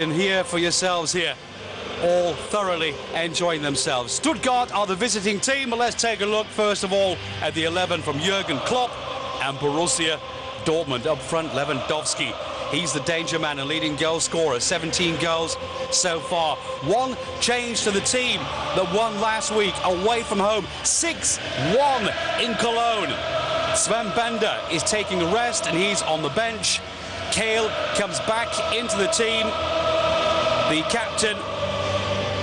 And here for yourselves here, all thoroughly enjoying themselves. Stuttgart are the visiting team, but let's take a look first of all at the 11 from Jurgen Klopp and Borussia Dortmund. Up front, Lewandowski. He's the danger man and leading goal scorer, 17 goals so far. One change to the team that won last week away from home, 6-1 in Cologne. Sven Bender is taking a rest and he's on the bench. Kale comes back into the team. The captain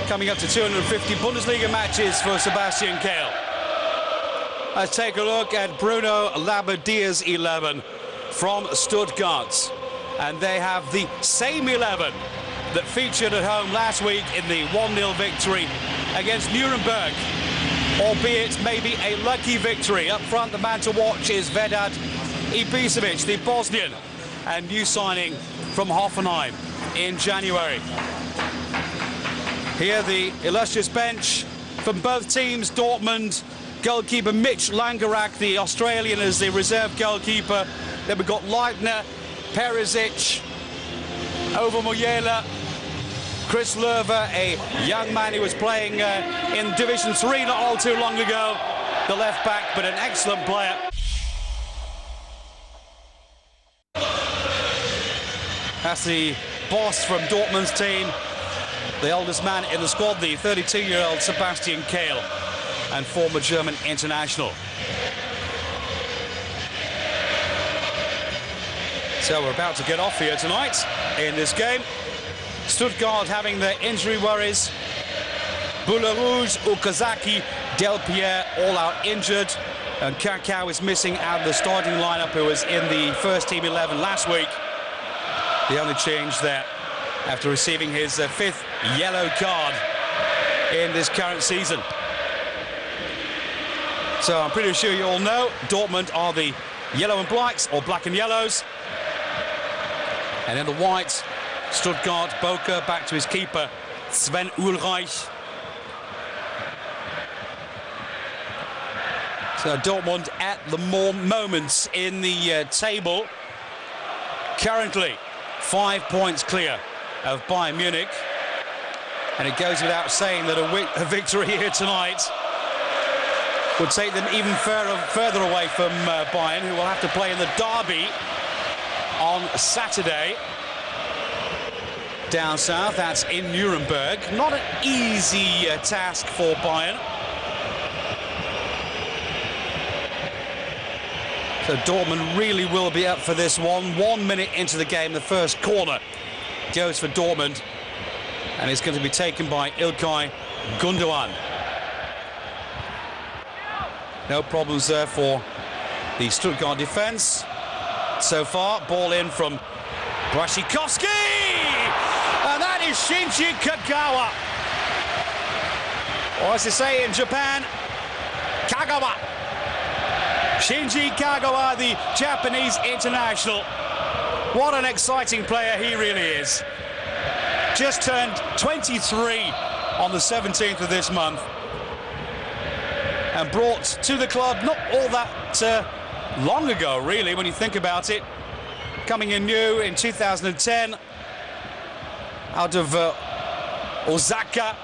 coming up to 250 Bundesliga matches for Sebastian Kale. Let's take a look at Bruno Labbadia's 11 from Stuttgart. And they have the same 11 that featured at home last week in the 1-0 victory against Nuremberg. Albeit maybe a lucky victory. Up front, the man to watch is Vedat Ibisevic, the Bosnian, and new signing from Hoffenheim in January. Here the illustrious bench from both teams. Dortmund goalkeeper Mitch Langerak, the Australian, as the reserve goalkeeper. Then we've got Leitner, Perisic, Overmuyela, Chris Löwer, a young man who was playing in Division 3 not all too long ago. The left back, but an excellent player. That's the boss from Dortmund's team. The oldest man in the squad, the 32-year-old Sebastian Kale, and former German international. So we're about to get off here tonight in this game. Stuttgart having their injury worries. Boularouge, Okazaki, Delpierre all out injured. And Kakao is missing out of the starting lineup, who was in the first team 11 last week. The only change there after receiving his fifth yellow card in this current season. So I'm pretty sure you all know Dortmund are the yellow and blacks, or black and yellows. And in the white, Stuttgart, Boca back to his keeper, Sven Ulreich. So Dortmund at the moments in the table. Currently 5 points clear of Bayern Munich. And it goes without saying that a victory here tonight would take them even further away from Bayern, who will have to play in the derby on Saturday down south. That's in Nuremberg. Not an easy task for Bayern. So Dortmund really will be up for this one. 1 minute into the game, the first corner goes for Dortmund, and it's going to be taken by İlkay Gundogan. No problems there for the Stuttgart defence so far. Ball in from Błaszczykowski, and that is Shinji Kagawa. Or as they say in Japan, Kagawa. Shinji Kagawa, the Japanese international. What an exciting player he really is. Just turned 23 on the 17th of this month, and brought to the club not all that long ago, really, when you think about it. Coming in new in 2010 out of Osaka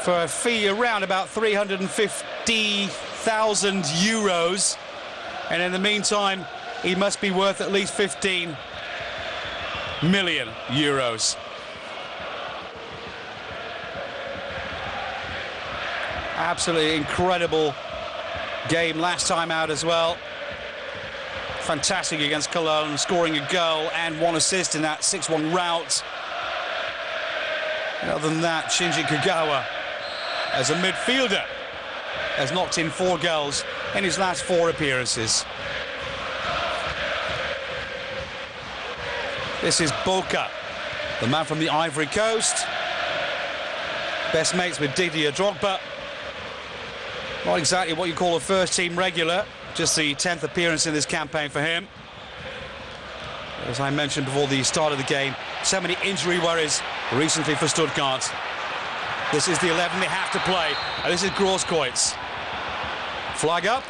for a fee around about 350,000 euros, and in the meantime he must be worth at least 15 million euros. Absolutely incredible game last time out as well. Fantastic against Cologne, scoring a goal and one assist in that 6-1 rout. And other than that, Shinji Kagawa, as a midfielder, has knocked in 4 goals in his last 4 appearances. This is Boca, the man from the Ivory Coast. Best mates with Didier Drogba. Not exactly what you call a first-team regular, just the 10th appearance in this campaign for him. As I mentioned before the start of the game, so many injury worries recently for Stuttgart. This is the 11 they have to play, and this is Grosskreutz. Flag up.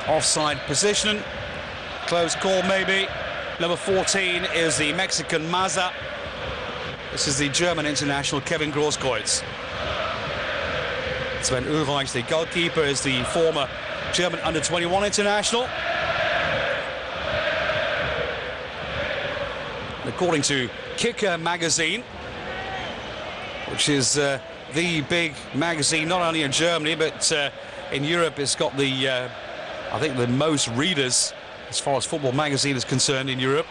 Offside position. Close call maybe. Number 14 is the Mexican Maza. This is the German international Kevin Grosskreutz. Sven Ulreich, the goalkeeper, is the former German under-21 international. According to Kicker magazine, which is the big magazine not only in Germany but in Europe, it's got the I think the most readers as far as football magazine is concerned in Europe.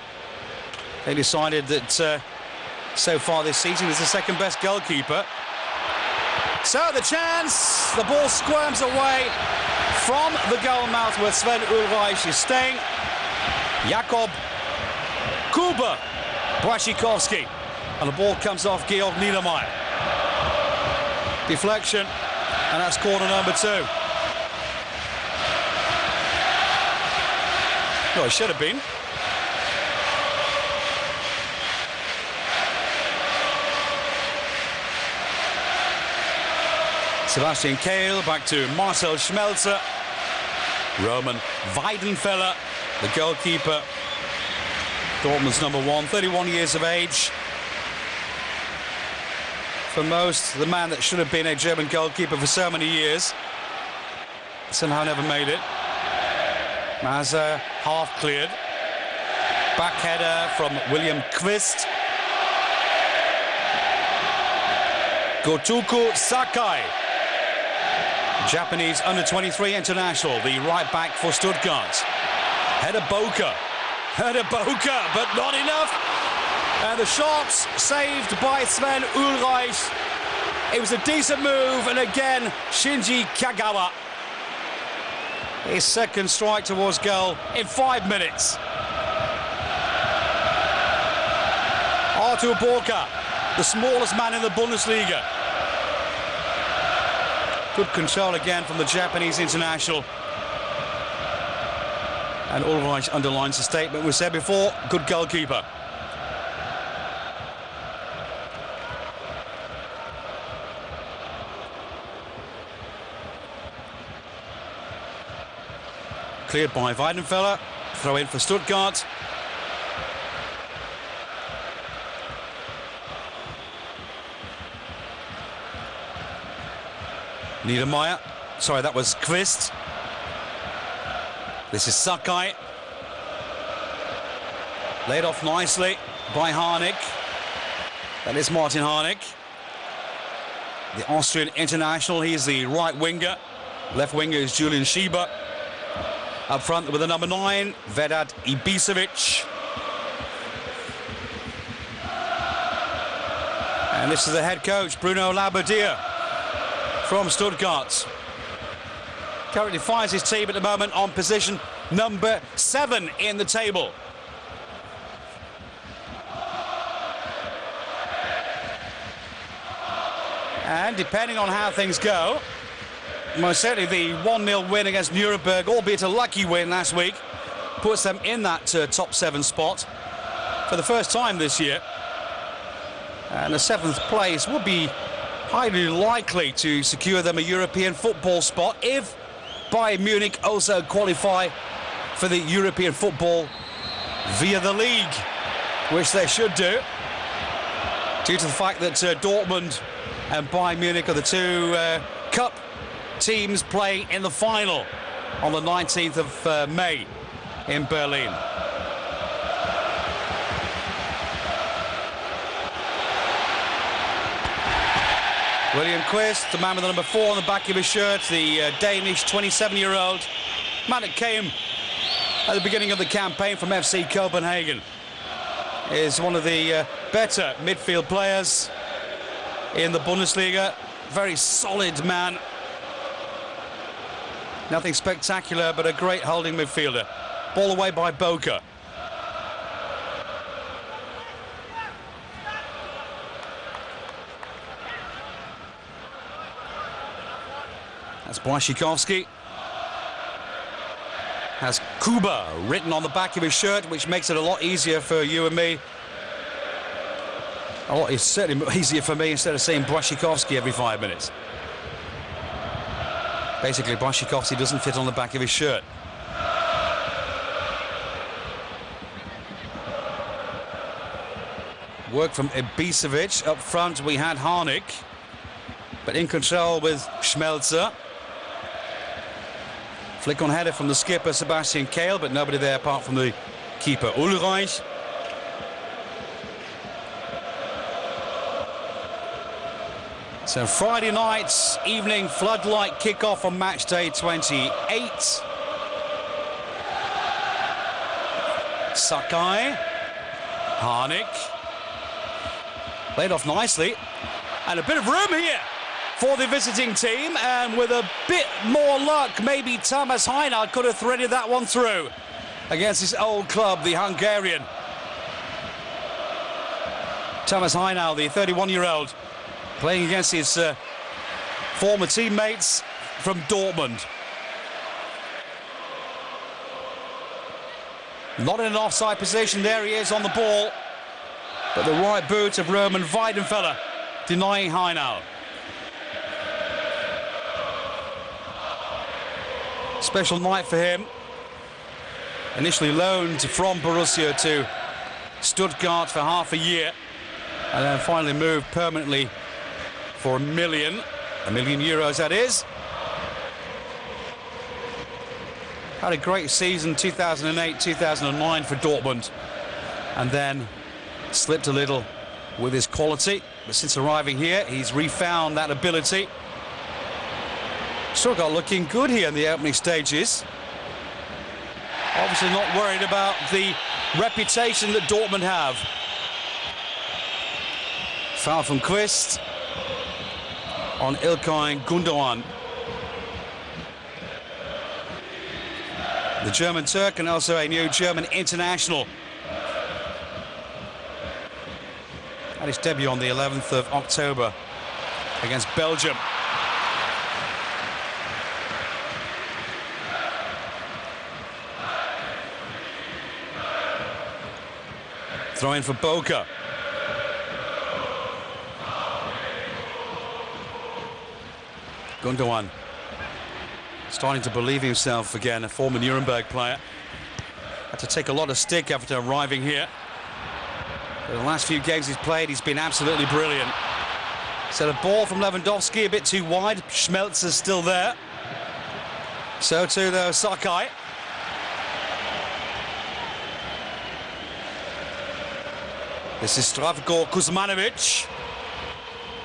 They decided that so far this season is the second best goalkeeper. So the chance, the ball squirms away from the goal mouth where Sven Ulreich is staying. Jakob Kuba Błaszczykowski, and the ball comes off Georg Niedermeyer. Deflection, and that's corner number 2. Well, it should have been. Sebastian Kehl back to Marcel Schmelzer. Roman Weidenfeller, the goalkeeper. Dortmund's number 1, 31 years of age. For most, the man that should have been a German goalkeeper for so many years. Somehow never made it. Maza half cleared. Back header from William Kvist. Gotoku Sakai, Japanese under-23 international, the right back for Stuttgart. Header Boca, but not enough. And the shot saved by Sven Ulreich. It was a decent move, and again, Shinji Kagawa. His second strike towards goal in 5 minutes. Artur Boca, the smallest man in the Bundesliga. Good control again from the Japanese international. And Ulreich underlines the statement we said before, good goalkeeper. Cleared by Weidenfeller, throw in for Stuttgart. Niedermeyer, sorry, that was Kvist. This is Sakai. Laid off nicely by Harnik. That is Martin Harnik, the Austrian international. He's the right winger. Left winger is Julian Schieber. Up front with the number 9, Vedat Ibisevic. And this is the head coach, Bruno Labbadia, from Stuttgart. Currently finds his team at the moment on position number 7 in the table. And depending on how things go, most certainly the 1-0 win against Nuremberg, albeit a lucky win last week, puts them in that top 7 spot for the first time this year. And the 7th place would be highly likely to secure them a European football spot if Bayern Munich also qualify for the European football via the league, which they should do, due to the fact that Dortmund and Bayern Munich are the 2 cup teams playing in the final on the 19th of May in Berlin. William Kvist, the man with the number 4 on the back of his shirt, the Danish 27-year-old man that came at the beginning of the campaign from FC Copenhagen, is one of the better midfield players in the Bundesliga. Very solid man. Nothing spectacular, but a great holding midfielder. Ball away by Boca. That's Błaszczykowski. Has Kuba written on the back of his shirt, which makes it a lot easier for you and me. It's certainly easier for me instead of saying Błaszczykowski every 5 minutes. Basically, Błaszczykowski doesn't fit on the back of his shirt. Work from Ibisevic. Up front we had Harnik, but in control with Schmelzer. Flick on header from the skipper Sebastian Kehl, but nobody there apart from the keeper Ulreich. So Friday night's evening floodlight kickoff on match day 28. Sakai, Harnik, played off nicely, and a bit of room here for the visiting team, and with a bit more luck, maybe Tamás Hajnal could have threaded that one through against his old club, the Hungarian. Tamás Hajnal, the 31-year-old, playing against his former teammates from Dortmund. Not in an offside position, there he is on the ball, but the right boot of Roman Weidenfeller denying Hajnal. Special night for him. Initially loaned from Borussia to Stuttgart for half a year, and then finally moved permanently for €1 million that is. Had a great season 2008-2009 for Dortmund, and then slipped a little with his quality, but since arriving here he's refound that ability. Stuttgart looking good here in the opening stages. Obviously not worried about the reputation that Dortmund have. Foul from Quist on Ilkay Gundogan. The German Turk, and also a new German international. Had his debut on the 11th of October against Belgium. Throw in for Boca. Gundogan starting to believe himself again, a former Nuremberg player. Had to take a lot of stick after arriving here. For the last few games he's played, he's been absolutely brilliant. So the ball from Lewandowski a bit too wide. Schmelzer's still there. So too though Sakai. This is Zdravko Kuzmanovic.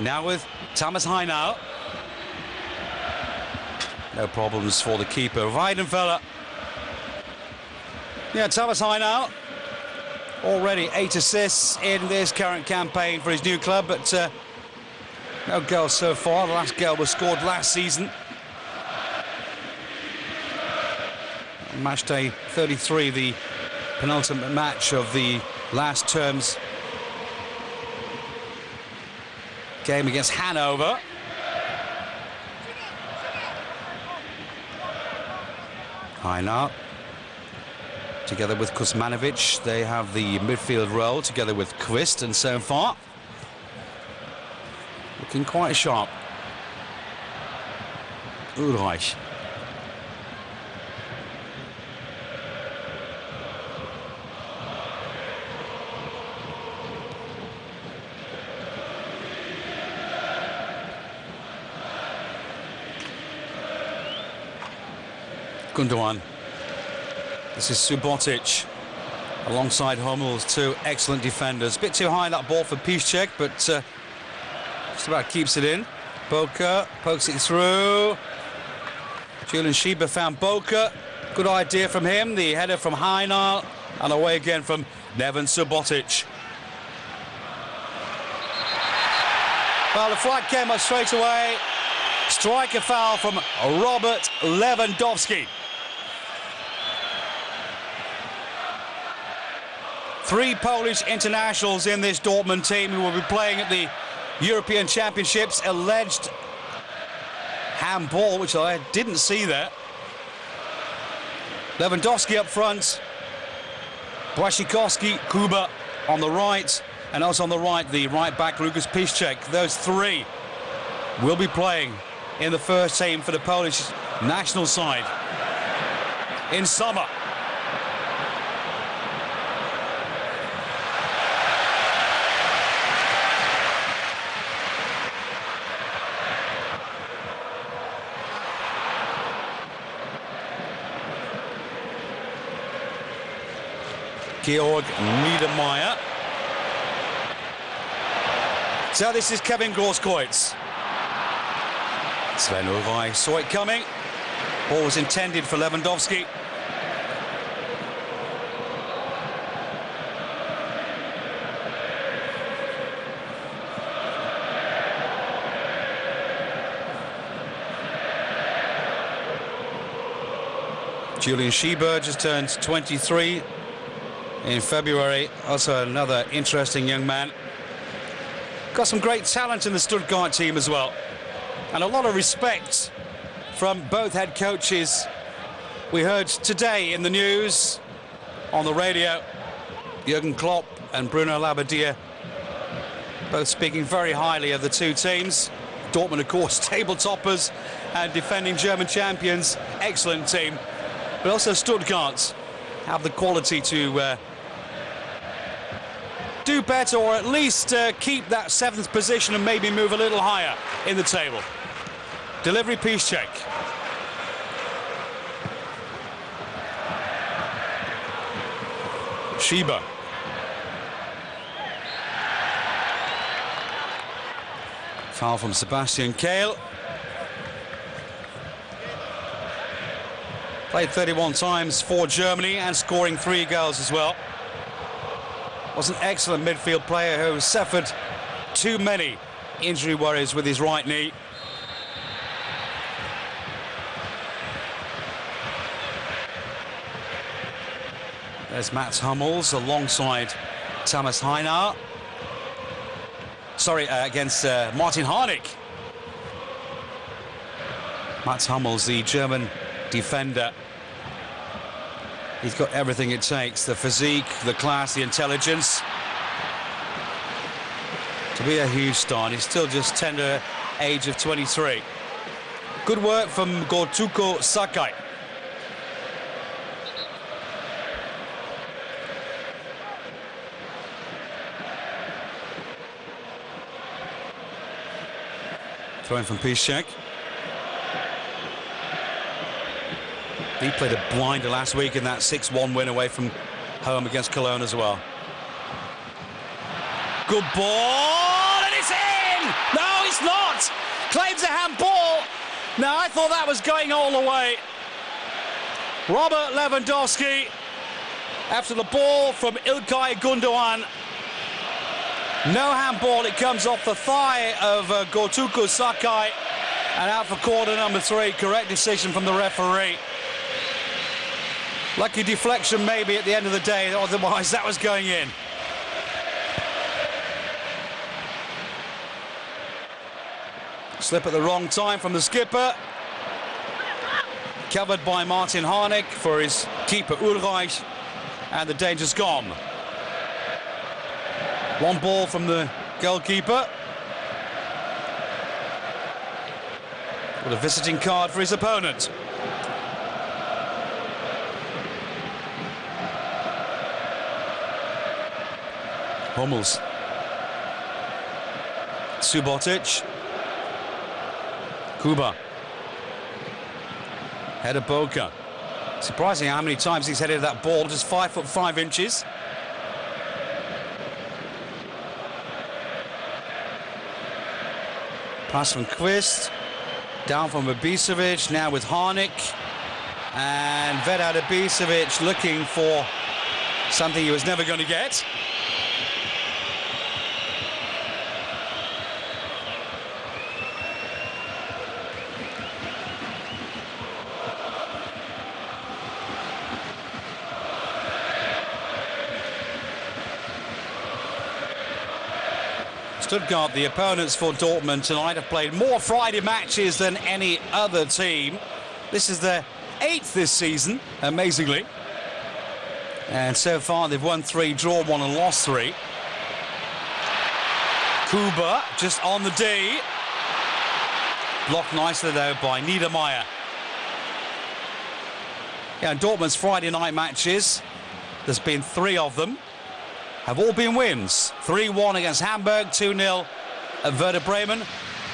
Now with Tamás Hajnal. No problems for the keeper, Weidenfeller. Yeah, Tamás Hajnal, already 8 assists in this current campaign for his new club, but no goals so far. The last goal was scored last season. Match day 33, the penultimate match of the last term's game against Hanover. Hajnal, together with Kuzmanovic, they have the midfield role together with Quist, and so far looking quite sharp. Ulreich. Gundogan. This is Subotic alongside Hummels, two excellent defenders. A bit too high that ball for Piszczek, but just about keeps it in. Boca pokes it through. Julian Schieber found Boca. Good idea from him. The header from Hajnal, and away again from Neven Subotic. Well, the flag came up straight away. Striker foul from Robert Lewandowski. 3 Polish internationals in this Dortmund team who will be playing at the European Championships. Alleged handball, which I didn't see there. Lewandowski up front. Błaszczykowski, Kuba on the right, and also on the right, the right back Lukas Piszczek. Those 3 will be playing in the first team for the Polish national side in summer. Georg Niedermeyer. So this is Kevin Grosskreutz. Sven Ulreich saw it coming. Ball was intended for Lewandowski. Julian Schieber just turned 23 in February. Also another interesting young man. Got some great talent in the Stuttgart team as well. And a lot of respect from both head coaches. We heard today in the news, on the radio, Jurgen Klopp and Bruno Labbadia both speaking very highly of the two teams. Dortmund, of course, table toppers and defending German champions. Excellent team. But also Stuttgart have the quality to do better, or at least keep that 7th position and maybe move a little higher in the table. Delivery piece check. Schieber. Foul from Sebastian Kehl. Played 31 times for Germany and scoring 3 goals as well. Was an excellent midfield player who suffered too many injury worries with his right knee. There's Mats Hummels alongside Thomas Heinar. Sorry, against Martin Harnik. Mats Hummels, the German defender. He's got everything it takes, the physique, the class, the intelligence to be a huge star. He's still just tender age of 23. Good work from Gotuko Sakai. Throwing from Piszczek. He played a blinder last week in that 6-1 win away from home against Cologne as well. Good ball, and it's in! No, it's not! Claims a handball. No, I thought that was going all the way. Robert Lewandowski, after the ball from Ilkay Gundogan. No handball, it comes off the thigh of Gotuko Sakai and out for corner number 3. Correct decision from the referee. Lucky deflection maybe at the end of the day, otherwise that was going in. Slip at the wrong time from the skipper. Covered by Martin Harnik for his keeper Ulreich, and the danger's gone. One ball from the goalkeeper. With a visiting card for his opponent. Hummels. Subotic. Kuba. Header Boca. Surprising how many times he's headed that ball, just 5'5". Pass from Quist. Down from Ibisevic, now with Harnik. And Vedad Ibisevic looking for something he was never going to get. Stuttgart, the opponents for Dortmund tonight, have played more Friday matches than any other team. This is their 8th this season, amazingly. And so far they've won 3, drawn 1 and lost 3. Kuba just on the D. Blocked nicely though by Niedermeyer. Yeah, and Dortmund's Friday night matches, there's been 3 of them, have all been wins. 3-1 against Hamburg, 2-0 at Werder Bremen,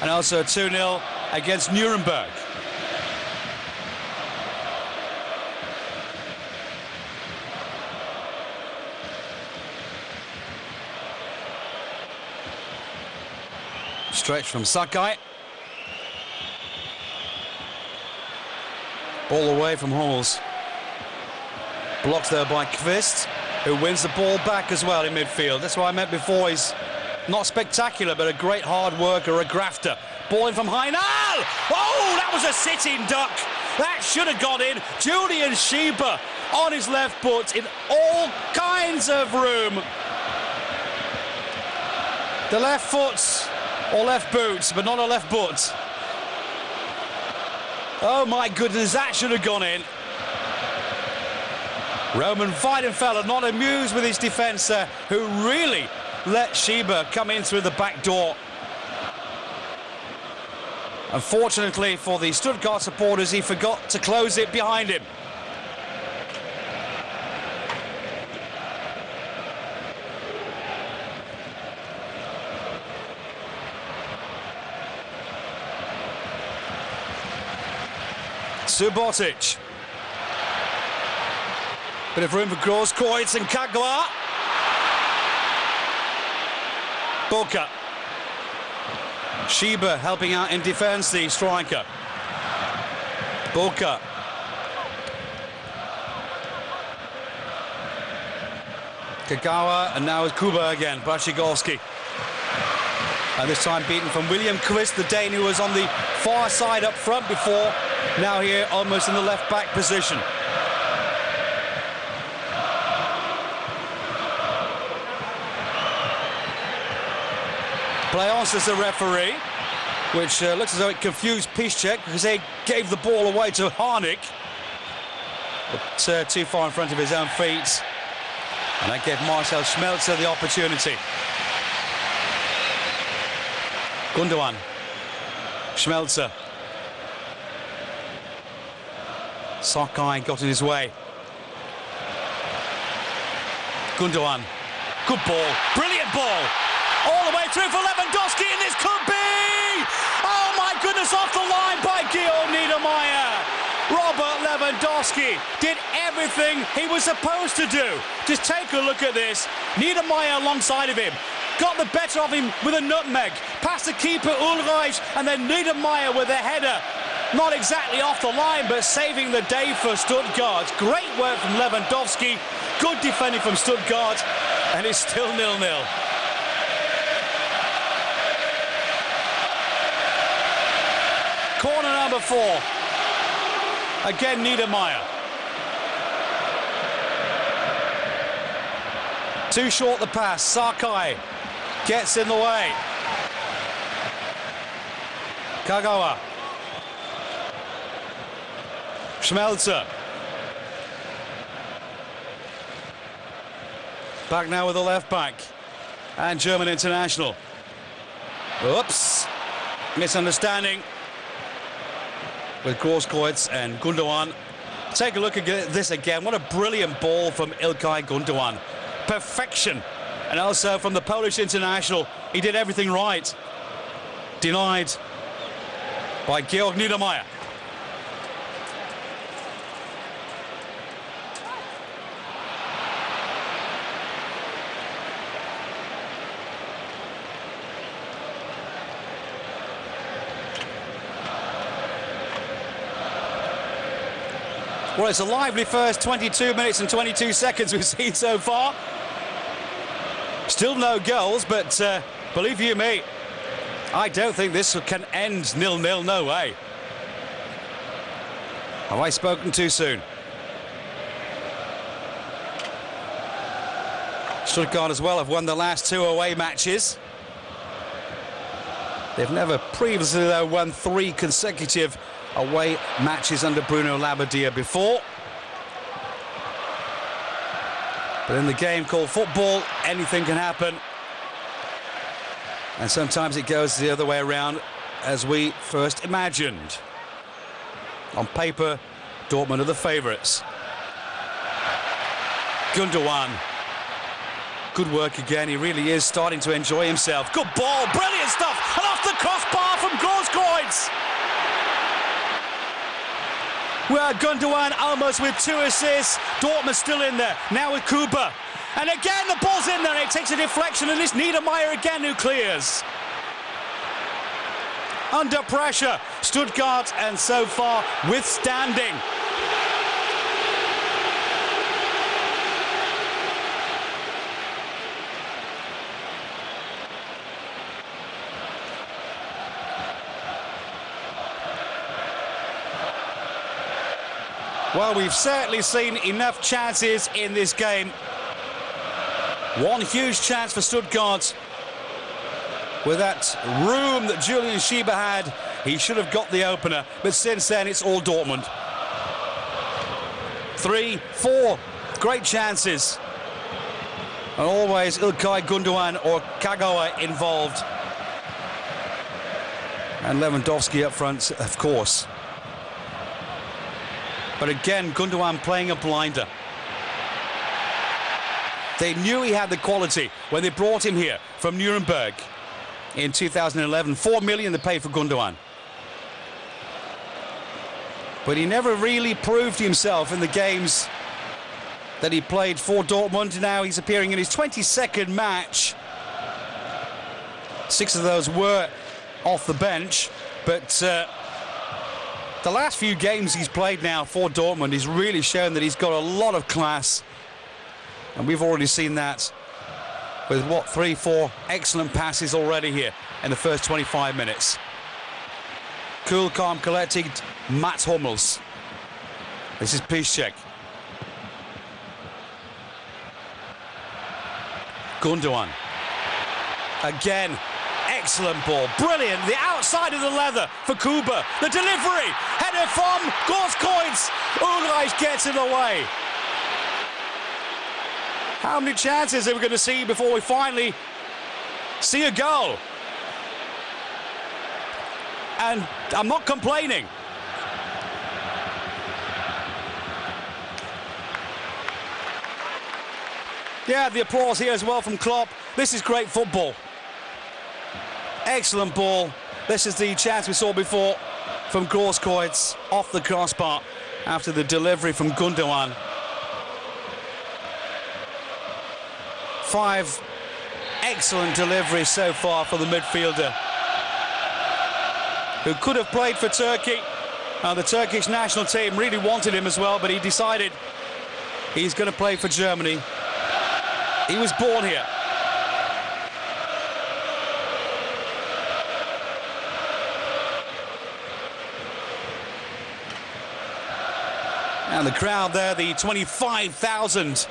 and also 2-0 against Nuremberg. Stretch from Sakai. Ball away from Halls. Blocked there by Kvist, who wins the ball back as well in midfield. That's what I meant before. He's not spectacular, but a great hard worker, a grafter. Ball in from Heinal. Oh, that was a sitting duck. That should have gone in. Julian Schieber on his left foot in all kinds of room. The left foot, or left boot, but not a left foot. Oh my goodness, that should have gone in. Roman Weidenfeller not amused with his defence there, who really let Schieber come in through the back door. Unfortunately for the Stuttgart supporters, he forgot to close it behind him. Subotic. Bit of room for Grosskreutz and Kagawa. Boca. Schieber helping out in defence, the striker. Boca. Kagawa, and now it's Kuba again, Błaszczykowski. And this time beaten from William Kvist, the Dane who was on the far side up front before. Now here almost in the left back position. Playance is the referee, which looks as though it confused Piszczek because they gave the ball away to Harnik. But too far in front of his own feet. And that gave Marcel Schmelzer the opportunity. Gundogan. Schmelzer. Sakai got in his way. Gundogan. Good ball. Brilliant ball. All the way through for Lewandowski, and this could be... Oh my goodness, off the line by Georg Niedermayer. Robert Lewandowski did everything he was supposed to do. Just take a look at this. Niedermayer alongside of him. Got the better of him with a nutmeg. Past the keeper, Ulreich, and then Niedermayer with a header. Not exactly off the line, but saving the day for Stuttgart. Great work from Lewandowski. Good defending from Stuttgart. And it's still 0-0. Corner number 4. Again, Niedermayer. Too short the pass. Sakai gets in the way. Kagawa. Schmelzer. Back now with the left back. And German international. Oops. Misunderstanding with Grosskreutz and Gundogan. Take a look at this again. What a brilliant ball from Ilkay Gundogan. Perfection. And also from the Polish international, he did everything right. Denied by Georg Niedermayer. Well, it's a lively first 22 minutes and 22 seconds we've seen so far. Still no goals, but believe you me, I don't think this can end 0-0, no way. Have I spoken too soon? Stuttgart as well have won the last 2 away matches. They've never previously, though, won 3 consecutive away matches under Bruno Labbadia before. But in the game called football, anything can happen. And sometimes it goes the other way around, as we first imagined. On paper, Dortmund are the favourites. Gundogan. Good work again. He really is starting to enjoy himself. Good ball. Brilliant stuff. And off the crossbar from Grosskreutz. Well, Gundogan almost with 2 assists. Dortmund still in there. Now with Kuba. And again, the ball's in there. It takes a deflection, and it's Niedermayer again who clears. under pressure. Stuttgart, and so far withstanding. Well, we've certainly seen enough chances in this game. One huge chance for Stuttgart. With that room that Julian Schieber had, he should have got the opener. But since then, it's all Dortmund. 3, 4 great chances. And always İlkay Gündoğan or Kagawa involved. And Lewandowski up front, of course. But again, Gündoğan playing a blinder. They knew he had the quality when they brought him here from Nuremberg in 2011. 4 million they paid for Gündoğan. But he never really proved himself in the games that he played for Dortmund. Now he's appearing in his 22nd match. 6 of those were off the bench, but the last few games he's played now for Dortmund, he's really shown that he's got a lot of class. And we've already seen that with, what, 3, 4 excellent passes already here in the first 25 minutes. Cool, calm, collected, Mats Hummels. This is Piszczek. Gündoğan. Again. Excellent ball, brilliant, the outside of the leather for Kuba, the delivery, header from Großkreuz, Ulreich gets it away. How many chances are we going to see before we finally see a goal? And I'm not complaining. Yeah, the applause here as well from Klopp. This is great football. Excellent ball. This is the chance we saw before from Großkreuz off the crossbar after the delivery from Gündoğan. 5 excellent deliveries so far for the midfielder, who could have played for Turkey. The Turkish national team really wanted him as well, but he decided he's going to play for Germany. He was born here. And the crowd there, the 25,000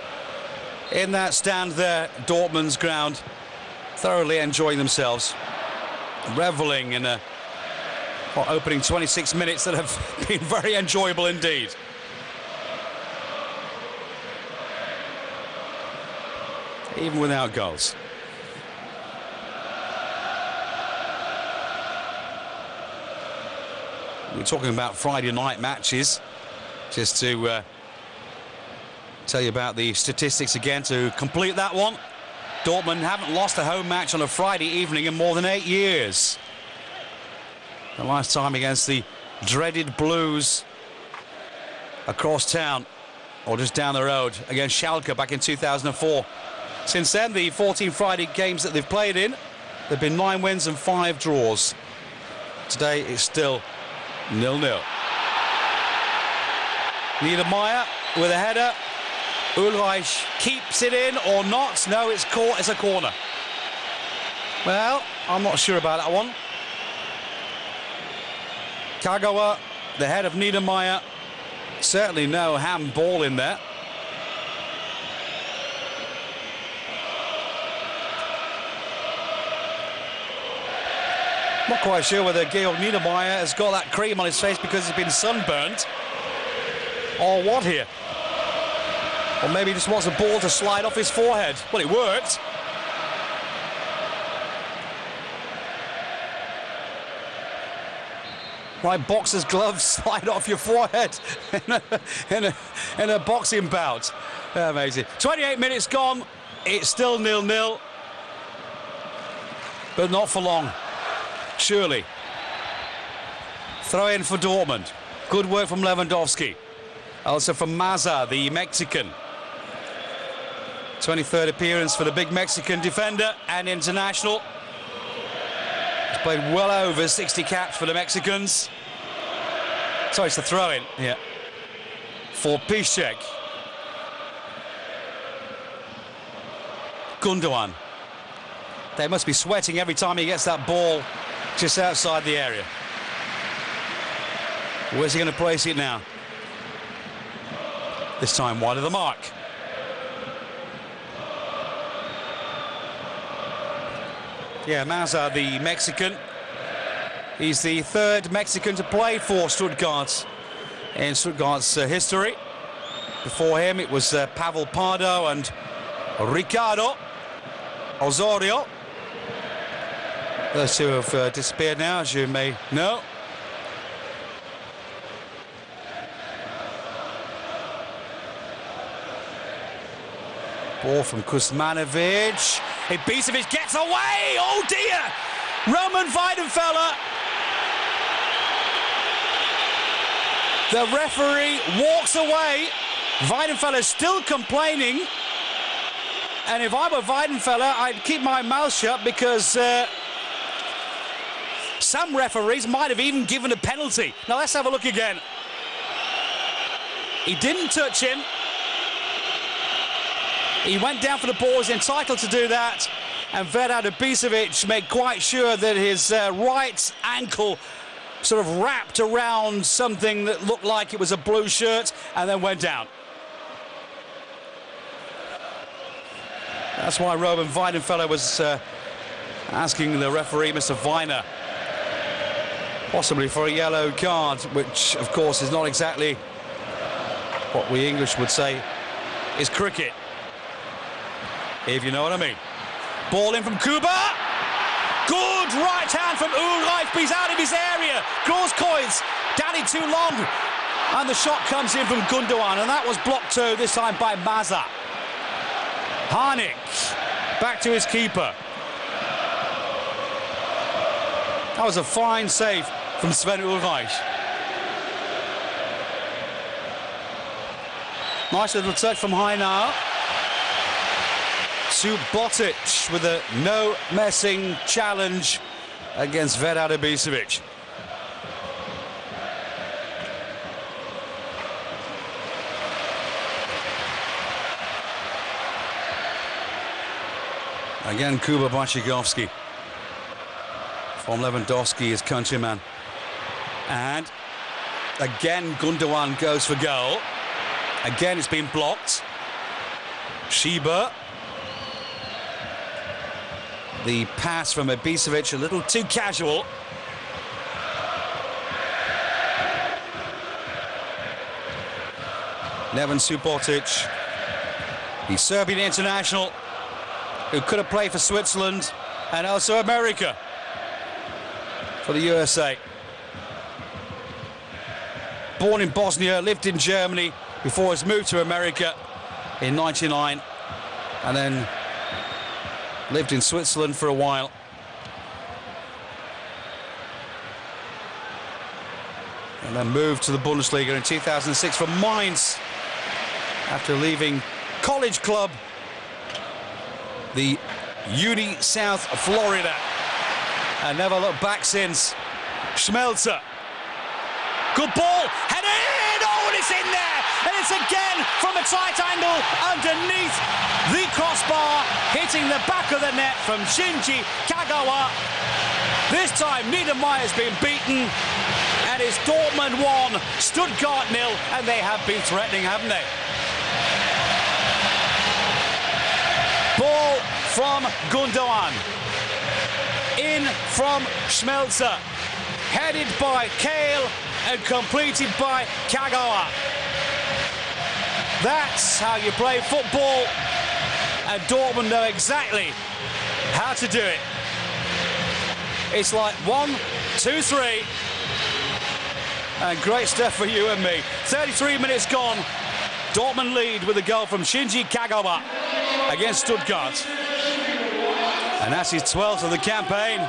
in that stand there, Dortmund's ground, thoroughly enjoying themselves, reveling in a opening 26 minutes that have been very enjoyable indeed. Even without goals. We're talking about Friday night matches. Just to tell you about the statistics again to complete that one. Dortmund haven't lost a home match on a Friday evening in more than 8 years. The last time against the dreaded Blues across town, or just down the road, against Schalke back in 2004. Since then, the 14 Friday games that they've played in, there have been 9 wins and 5 draws. Today it's still 0-0. Niedermeyer with a header. Ulreich keeps it in or not. No, it's caught as a corner. Well, I'm not sure about that one. Kagawa, the head of Niedermeyer. Certainly no handball in there. Not quite sure whether Georg Niedermeyer has got that cream on his face because he's been sunburnt, or what here. Or maybe he just wants the ball to slide off his forehead. Well, it worked. Right, boxer's gloves slide off your forehead in a boxing bout. Amazing. 28 minutes gone. It's still 0-0. But not for long. Surely. Throw in for Dortmund. Good work from Lewandowski. Also from Maza, the Mexican. 23rd appearance for the big Mexican defender and international. played well over 60 caps for the Mexicans. Sorry, it's the throw-in, yeah, for Piszczek. Gundogan. They must be sweating every time he gets that ball just outside the area. Where's he going to place it now? This time wide of the mark. Yeah, Maza, the Mexican. He's the third Mexican to play for Stuttgart in Stuttgart's history. Before him, it was Pavel Pardo and Ricardo Osorio. Those two have disappeared now, as you may know. Ball from Kuzmanovic. Ibisevic gets away! Oh dear! Roman Weidenfeller. The referee walks away. Weidenfeller still complaining. And if I were Weidenfeller, I'd keep my mouth shut, because some referees might have even given a penalty. Now let's have a look again. He didn't touch him. He went down for the ball, he's entitled to do that. And Vedran Ibisevic made quite sure that his right ankle sort of wrapped around something that looked like it was a blue shirt, and then went down. That's why Roman Weidenfeller was asking the referee, Mr. Weiner, possibly for a yellow card, which, of course, is not exactly what we English would say is cricket, if you know what I mean. Ball in from Kuba. Good right hand from Ulreich, but he's out of his area. Großkreuz down it too long. And the shot comes in from Gundogan, and that was blocked too, this time by Maza. Harnik back to his keeper. That was a fine save from Sven Ulreich. Nice little touch from Heinar to Botic with a no messing challenge against Vedran Ibisevic. Again, Kuba Błaszczykowski from Lewandowski, his countryman. And again, Gundogan goes for goal. Again, it's been blocked. Schieber. The pass from Ibisevic a little too casual. Neven Subotic, the Serbian international, who could have played for Switzerland and also America for the USA. Born in Bosnia, lived in Germany before his move to America in '99, and then lived in Switzerland for a while. And then moved to the Bundesliga in 2006 from Mainz after leaving college club, the Uni South Florida, and never looked back since. Schmelzer. Good ball, head in, oh, and it's in there, and it's again from a tight angle underneath the crossbar, hitting the back of the net from Shinji Kagawa. This time Niedermayer's been beaten, and it's Dortmund 1, Stuttgart 0, and they have been threatening, haven't they? Ball from Gundogan, in from Schmelzer, headed by Kale and completed by Kagawa. That's how you play football, and Dortmund know exactly how to do it. It's like 1, 2, 3, and great stuff for you and me. 33 minutes gone. Dortmund lead with a goal from Shinji Kagawa against Stuttgart. And that's his 12th of the campaign.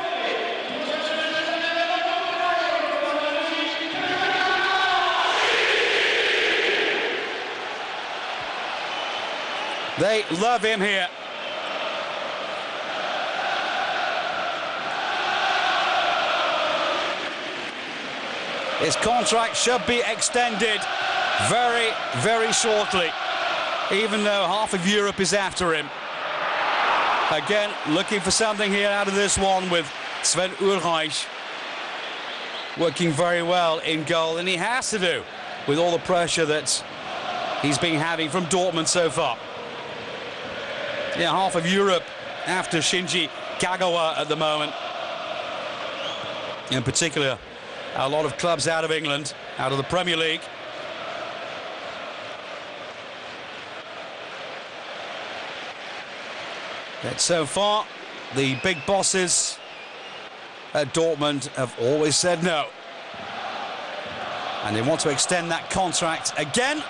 They love him here. His contract should be extended very, very shortly, even though half of Europe is after him. Again, looking for something here out of this one with Sven Ulreich working very well in goal, and he has to do with all the pressure that he's been having from Dortmund so far. Yeah, half of Europe after Shinji Kagawa at the moment. In particular, a lot of clubs out of England, out of the Premier League. Yet so far, the big bosses at Dortmund have always said no. And they want to extend that contract again.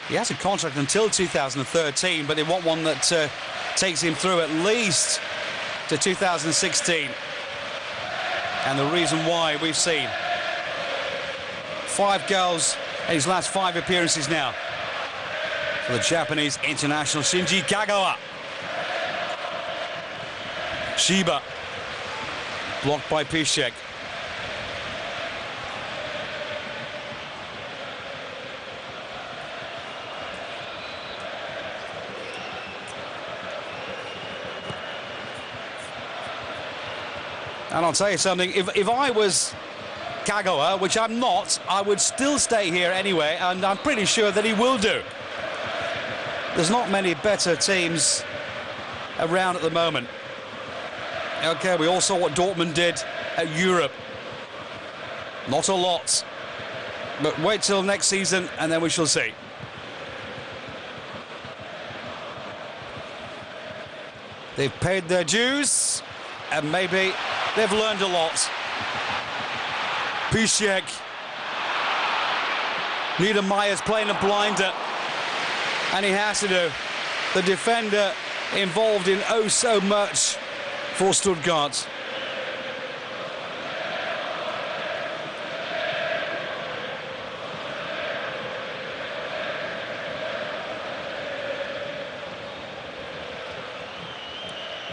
He has a contract until 2013, but they want one that takes him through at least to 2016. And the reason why, we've seen 5 goals in his last 5 appearances now for the Japanese international Shinji Kagawa. Shiba blocked by Piszczek. And I'll tell you something, if I was Kagawa, which I'm not, I would still stay here anyway, and I'm pretty sure that he will do. There's not many better teams around at the moment. Okay, we all saw what Dortmund did at Europe. Not a lot. But wait till next season and then we shall see. They've paid their dues and maybe they've learned a lot. Piszczek. Niedermayer's playing a blinder. And he has to do. The defender involved in oh so much for Stuttgart.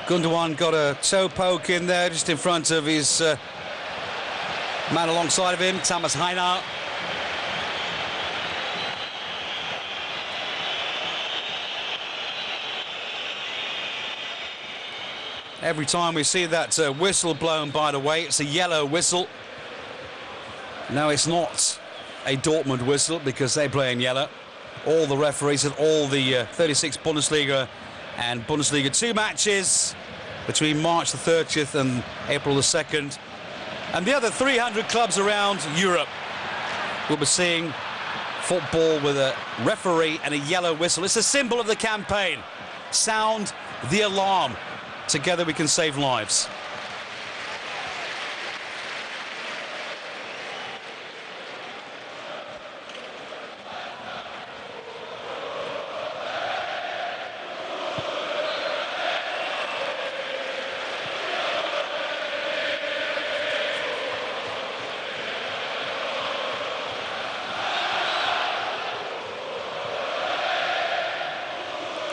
Gundogan got a toe poke in there just in front of his man alongside of him, Thomas Heiner. Every time we see that whistle blown, by the way, it's a yellow whistle. No, it's not a Dortmund whistle because they play in yellow. All the referees at all the 36 Bundesliga and Bundesliga 2 matches between March the 30th and April the 2nd. And the other 300 clubs around Europe will be seeing football with a referee and a yellow whistle. It's a symbol of the campaign. Sound the alarm. Together we can save lives.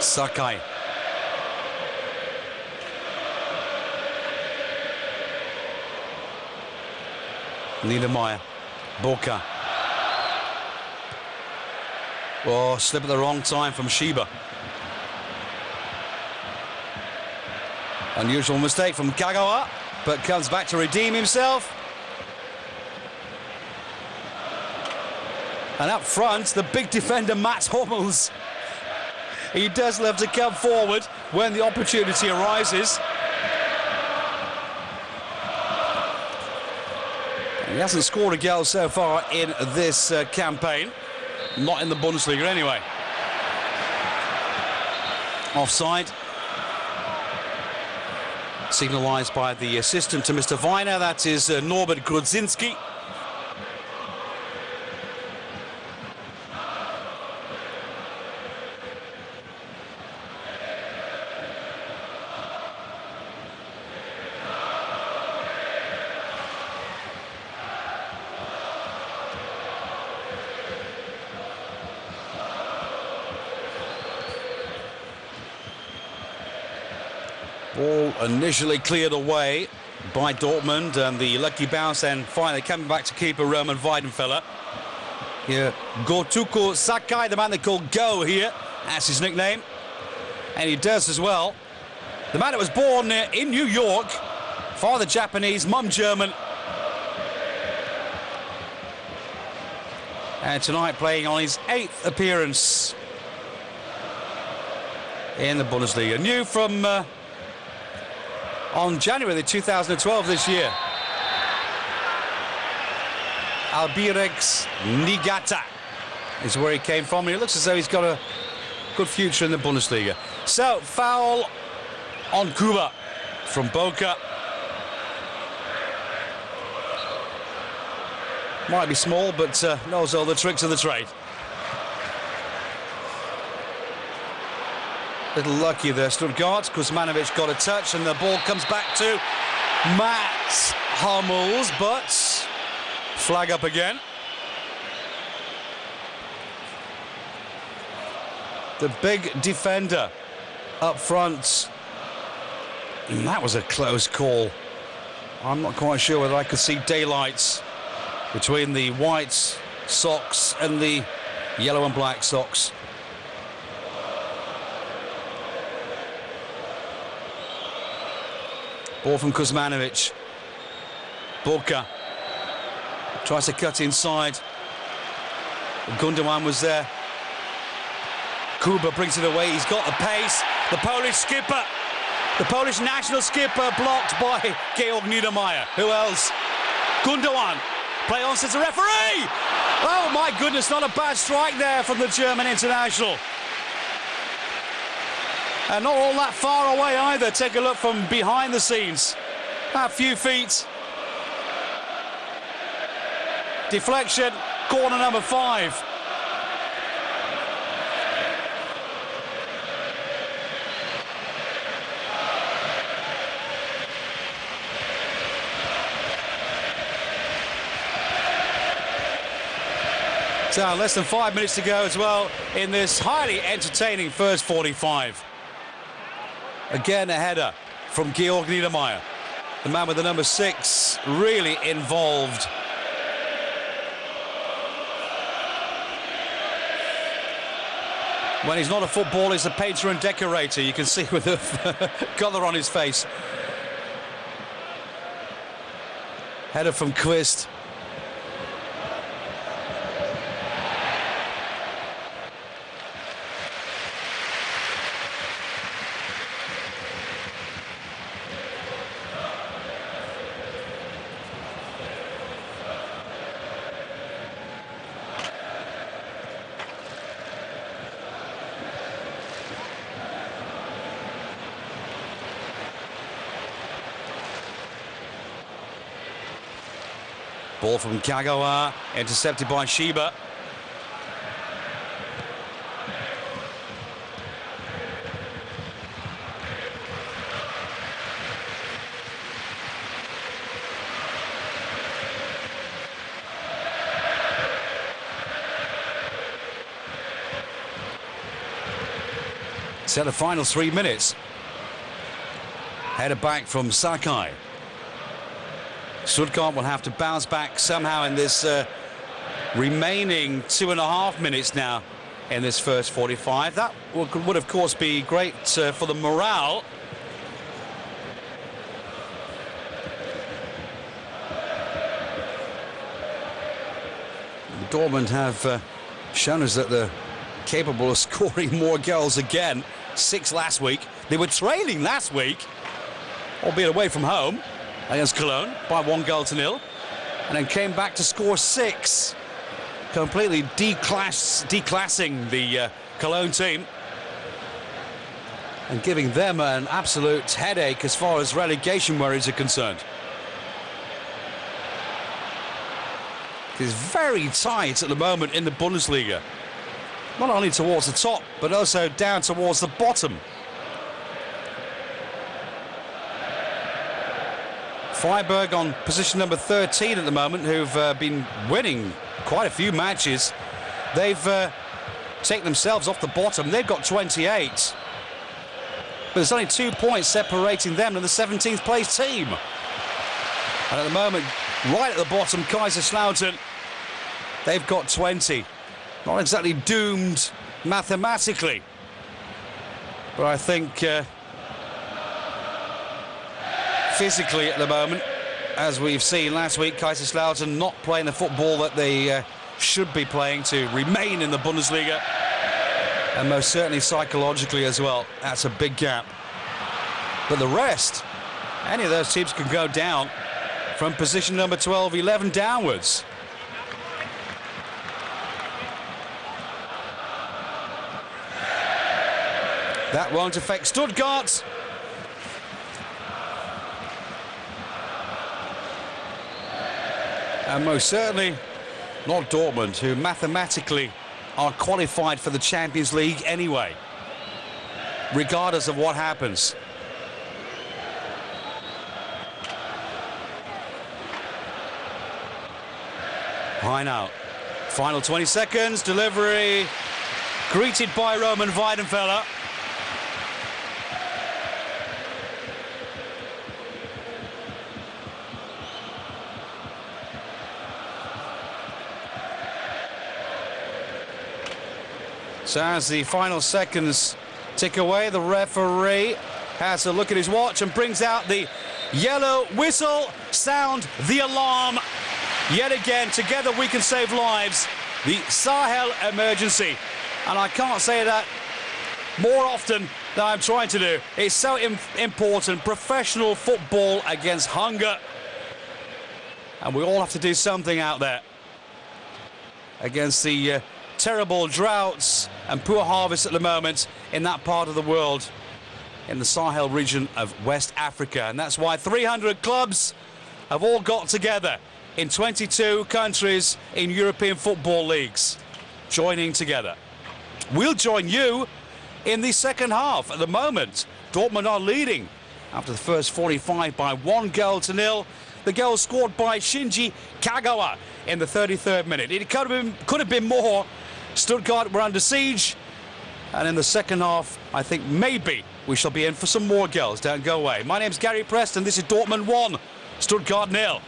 Sakai. Niedermayer, Boca. Oh, slip at the wrong time from Shiba. Unusual mistake from Kagawa, but comes back to redeem himself. And up front, the big defender Mats Hummels. He does love to come forward when the opportunity arises. He hasn't scored a goal so far in this campaign. Not in the Bundesliga anyway. Offside. Signalised by the assistant to Mr. Weiner. That is Norbert Grudzinski. Ball initially cleared away by Dortmund, and the lucky bounce then finally coming back to keeper Roman Weidenfeller. Here, Gotuko Sakai, the man they call Go here, that's his nickname, and he does as well. The man that was born in New York, father Japanese, mum German, and tonight playing on his 8th appearance in the Bundesliga. New from on January 2012 this year. Albirex Niigata is where he came from, and it looks as though he's got a good future in the Bundesliga. So, foul on Kuba from Boca. Might be small, but knows all the tricks of the trade. Little lucky there, Stuttgart. Kuzmanovic got a touch, and the ball comes back to Mats Hummels, but flag up again. The big defender up front. And that was a close call. I'm not quite sure whether I could see daylight between the white socks and the yellow and black socks. Ball from Kuzmanovic. Boca tries to cut inside. Gundogan was there. Kuba brings it away. He's got the pace. The Polish skipper, the Polish national skipper, blocked by Georg Niedermayer. Who else? Gundogan. Play on since the referee. Oh my goodness, not a bad strike there from the German international. And not all that far away either. Take a look from behind the scenes. A few feet. Deflection, corner number 5. So less than 5 minutes to go as well in this highly entertaining first 45. Again, a header from Georg Niedermayer. The man with the number 6 really involved. When he's not a footballer, he's a painter and decorator. You can see with the colour on his face. Header from Quist. Ball from Kagawa, intercepted by Shiba. So the final 3 minutes. Header back from Sakai. Stuttgart will have to bounce back somehow in this remaining 2.5 minutes now in this first 45. That would of course be great for the morale. Dortmund have shown us that they're capable of scoring more goals again. 6 last week. They were trailing last week, albeit away from home, against Cologne by 1-0, and then came back to score 6, completely declassing the Cologne team and giving them an absolute headache as far as relegation worries are concerned. It's very tight at the moment in the Bundesliga, not only towards the top but also down towards the bottom. Freiburg on position number 13 at the moment, who've been winning quite a few matches. They've taken themselves off the bottom. They've got 28. But there's only 2 points separating them and the 17th place team. And at the moment, right at the bottom, Kaiserslautern, they've got 20. Not exactly doomed mathematically, but I think physically at the moment, as we've seen last week, Kaiserslautern not playing the football that they should be playing to remain in the Bundesliga, and most certainly psychologically as well. That's a big gap. But the rest, any of those teams can go down from position number 12, 11 downwards. That won't affect Stuttgart. And most certainly not Dortmund, who mathematically are qualified for the Champions League anyway, regardless of what happens. Heinau, final 20 seconds, delivery greeted by Roman Weidenfeller. So as the final seconds tick away, the referee has a look at his watch and brings out the yellow whistle. Sound the alarm. Yet again, together we can save lives. The Sahel emergency. And I can't say that more often than I'm trying to do. It's so important. Professional football against hunger. And we all have to do something out there against the terrible droughts and poor harvests at the moment in that part of the world, in the Sahel region of West Africa. And that's why 300 clubs have all got together in 22 countries in European football leagues, joining together. We'll join you in the second half. At the moment, Dortmund are leading after the first 45 by 1-0. The goal scored by Shinji Kagawa in the 33rd minute. It could have been more. Stuttgart were under siege, and in the second half, I think maybe we shall be in for some more goals. Don't go away. My name's Gary Preston. This is Dortmund 1, Stuttgart 0.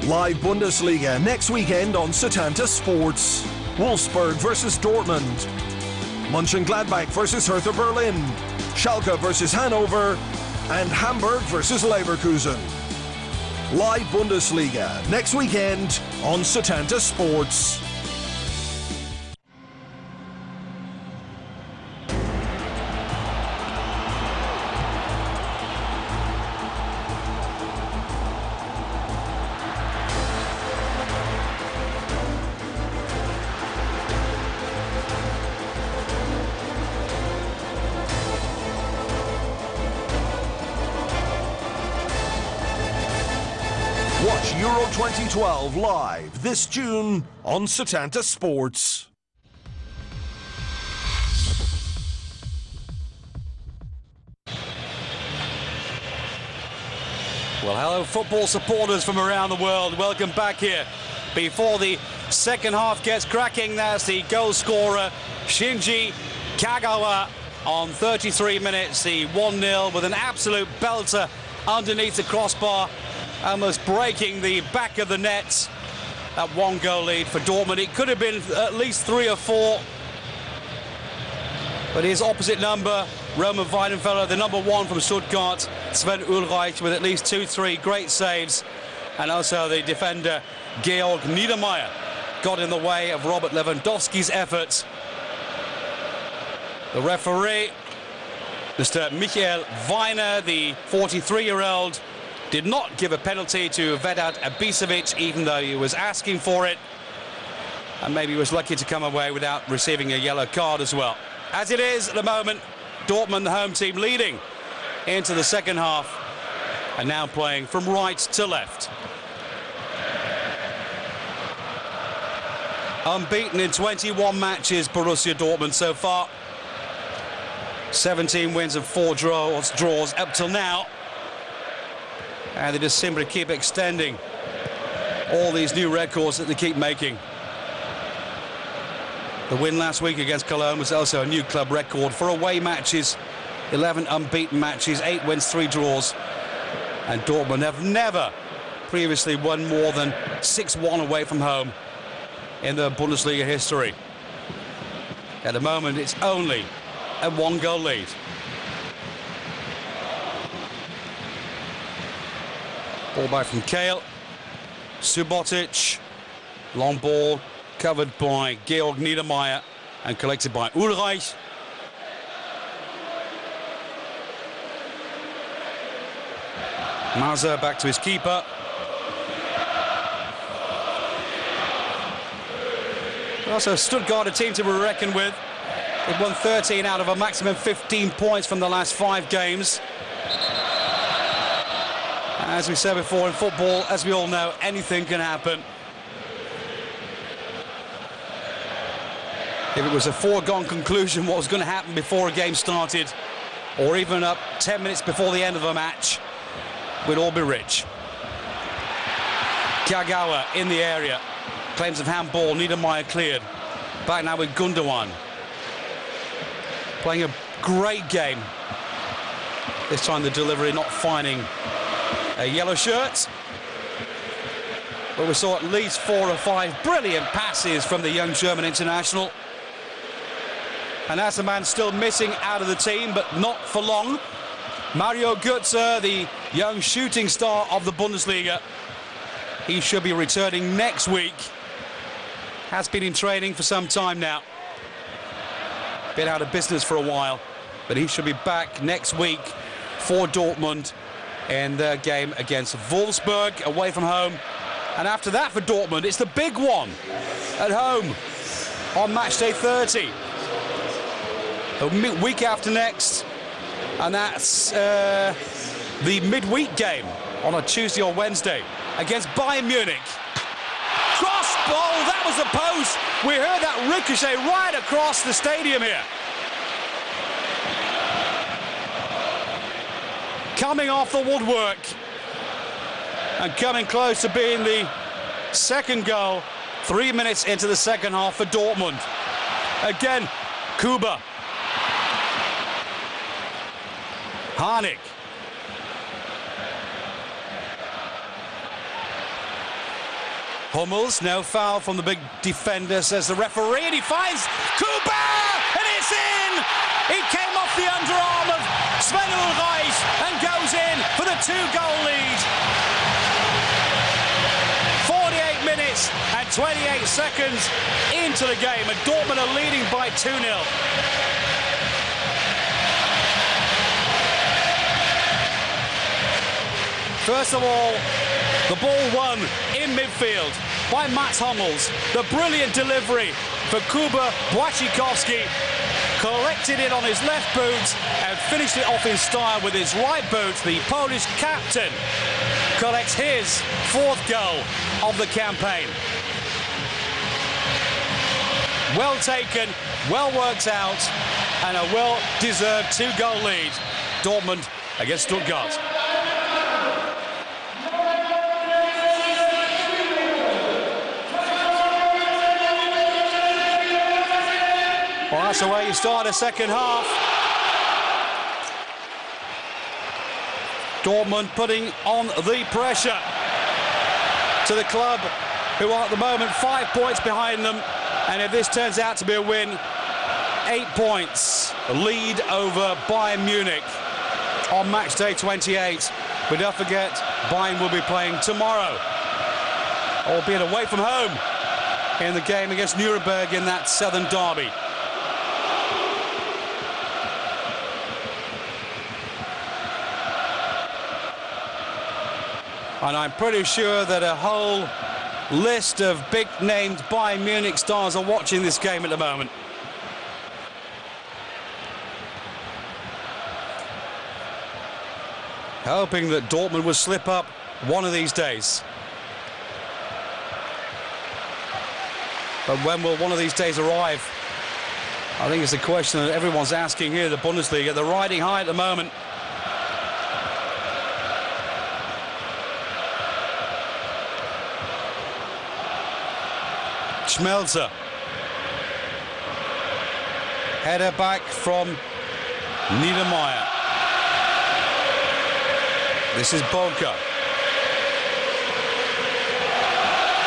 Live Bundesliga next weekend on Setanta Sports. Wolfsburg versus Dortmund. Mönchengladbach versus Hertha Berlin. Schalke versus Hanover. And Hamburg versus Leverkusen. Live Bundesliga next weekend on Setanta Sports. Watch Euro 2012 live this June on Setanta Sports. Well, hello football supporters from around the world. Welcome back here. Before the second half gets cracking, there's the goal scorer, Shinji Kagawa, on 33 minutes, the 1-0 with an absolute belter underneath the crossbar, almost breaking the back of the net. That 1-goal lead for Dortmund. It could have been at least 3 or 4. But his opposite number, Roman Weidenfeller, the number 1 from Stuttgart, Sven Ulreich, with at least 2-3 great saves. And also the defender, Georg Niedermeyer, got in the way of Robert Lewandowski's efforts. The referee, Mr. Michael Weiner, the 43-year-old, did not give a penalty to Vedat Ibisevic, even though he was asking for it. And maybe he was lucky to come away without receiving a yellow card as well. As it is at the moment, Dortmund, the home team, leading into the second half, and now playing from right to left. Unbeaten in 21 matches, Borussia Dortmund so far. 17 wins and 4 draws up till now. And they just simply keep extending all these new records that they keep making. The win last week against Cologne was also a new club record for away matches. 11 unbeaten matches, 8 wins, 3 draws. And Dortmund have never previously won more than 6-1 away from home in their Bundesliga history. At the moment, it's only a 1-goal lead. Ball back from Kale. Subotic. Long ball covered by Georg Niedermeyer and collected by Ulreich. Mazur back to his keeper. Also, Stuttgart, a team to be reckoned with. They've won 13 out of a maximum 15 points from the last 5 games. As we said before, in football, as we all know, anything can happen. If it was a foregone conclusion what was going to happen before a game started, or even up 10 minutes before the end of a match, we'd all be rich. Kagawa in the area. Claims of handball, Niedermeyer cleared. Back now with Gundogan. Playing a great game. This time the delivery not finding a yellow shirt. But we saw at least 4 or 5 brilliant passes from the young German international. And that's a man still missing out of the team, but not for long. Mario Götze, the young shooting star of the Bundesliga. He should be returning next week. Has been in training for some time now. Been out of business for a while, but he should be back next week for Dortmund in their game against Wolfsburg away from home. And after that for Dortmund, it's the big one at home on match day 30. A week after next, and that's the midweek game on a Tuesday or Wednesday against Bayern Munich. Cross ball, that was the post. We heard that ricochet right across the stadium here. Coming off the woodwork and coming close to being the second goal 3 minutes into the second half for Dortmund. Again, Kuba. Harnik. Hummels, no foul from the big defender, says the referee, and he finds Kuba, and it's in! He came off the underarm of Sven Ulreich and goes in for the 2-goal lead. 48 minutes and 28 seconds into the game, and Dortmund are leading by 2-0. First of all, the ball won in midfield by Mats Hummels. The brilliant delivery for Kuba Błaszczykowski. Collected it on his left boot and finished it off in style with his right boot. The Polish captain collects his 4th goal of the campaign. Well taken, well worked out, and a well-deserved 2-goal lead. Dortmund against Stuttgart. Well, that's the way you start a second half. Dortmund putting on the pressure to the club, who are at the moment 5 points behind them. And if this turns out to be a win, 8 points, lead over Bayern Munich on match day 28. But don't forget, Bayern will be playing tomorrow, albeit away from home, in the game against Nuremberg in that southern derby. And I'm pretty sure that a whole list of big-named Bayern Munich stars are watching this game at the moment. Hoping that Dortmund will slip up one of these days. But when will one of these days arrive? I think it's a question that everyone's asking here in the Bundesliga. They're riding high at the moment. Schmelzer. Header back from Niedermeyer. This is Boca.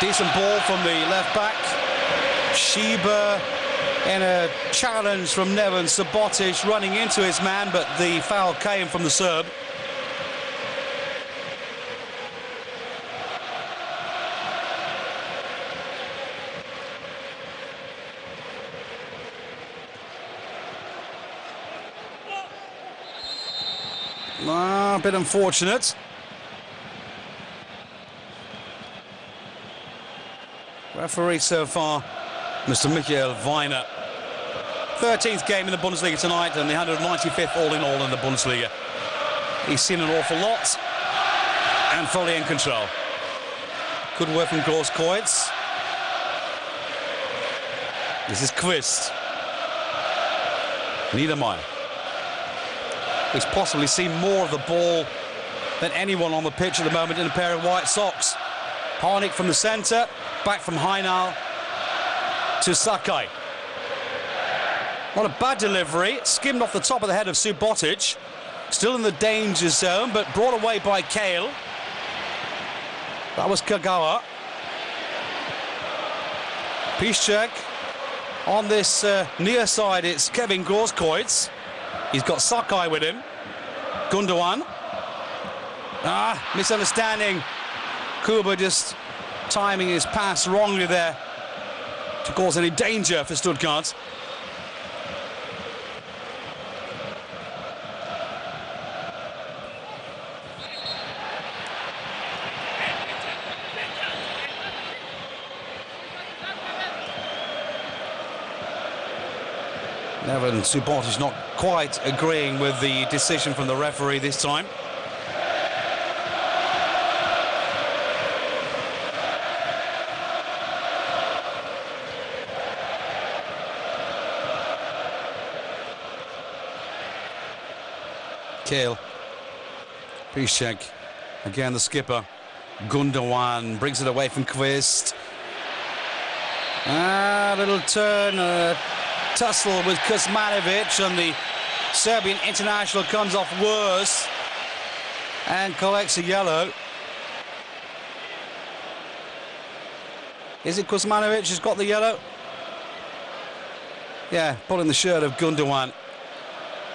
Decent ball from the left back. Schieber in a challenge from Neven Subotic running into his man, but the foul came from the Serb. A bit unfortunate. Referee so far, Mr. Michael Weiner. 13th game in the Bundesliga tonight and the 195th all-in-all in the Bundesliga. He's seen an awful lot and fully in control. Good work from Großkreuz. This is Quist. Niedermeyer. He's possibly seen more of the ball than anyone on the pitch at the moment in a pair of white socks. Harnik from the centre, back from Heinal to Sakai. Not a bad delivery, skimmed off the top of the head of Subotic. Still in the danger zone, but brought away by Kale. That was Kagawa. Piszczek. On this near side, it's Kevin Großkreuz. He's got Sakai with him. Gundogan. Misunderstanding. Kuba just timing his pass wrongly there to cause any danger for Stuttgart. Neven Subotic not quite agreeing with the decision from the referee this time. Kale. Piszczek. Again the skipper. Gundogan brings it away from Quist. Little turn. Tussle with Kuzmanovic, and the Serbian international comes off worse and collects a yellow. Is it Kuzmanovic who's got the yellow? Yeah, pulling the shirt of Gundogan.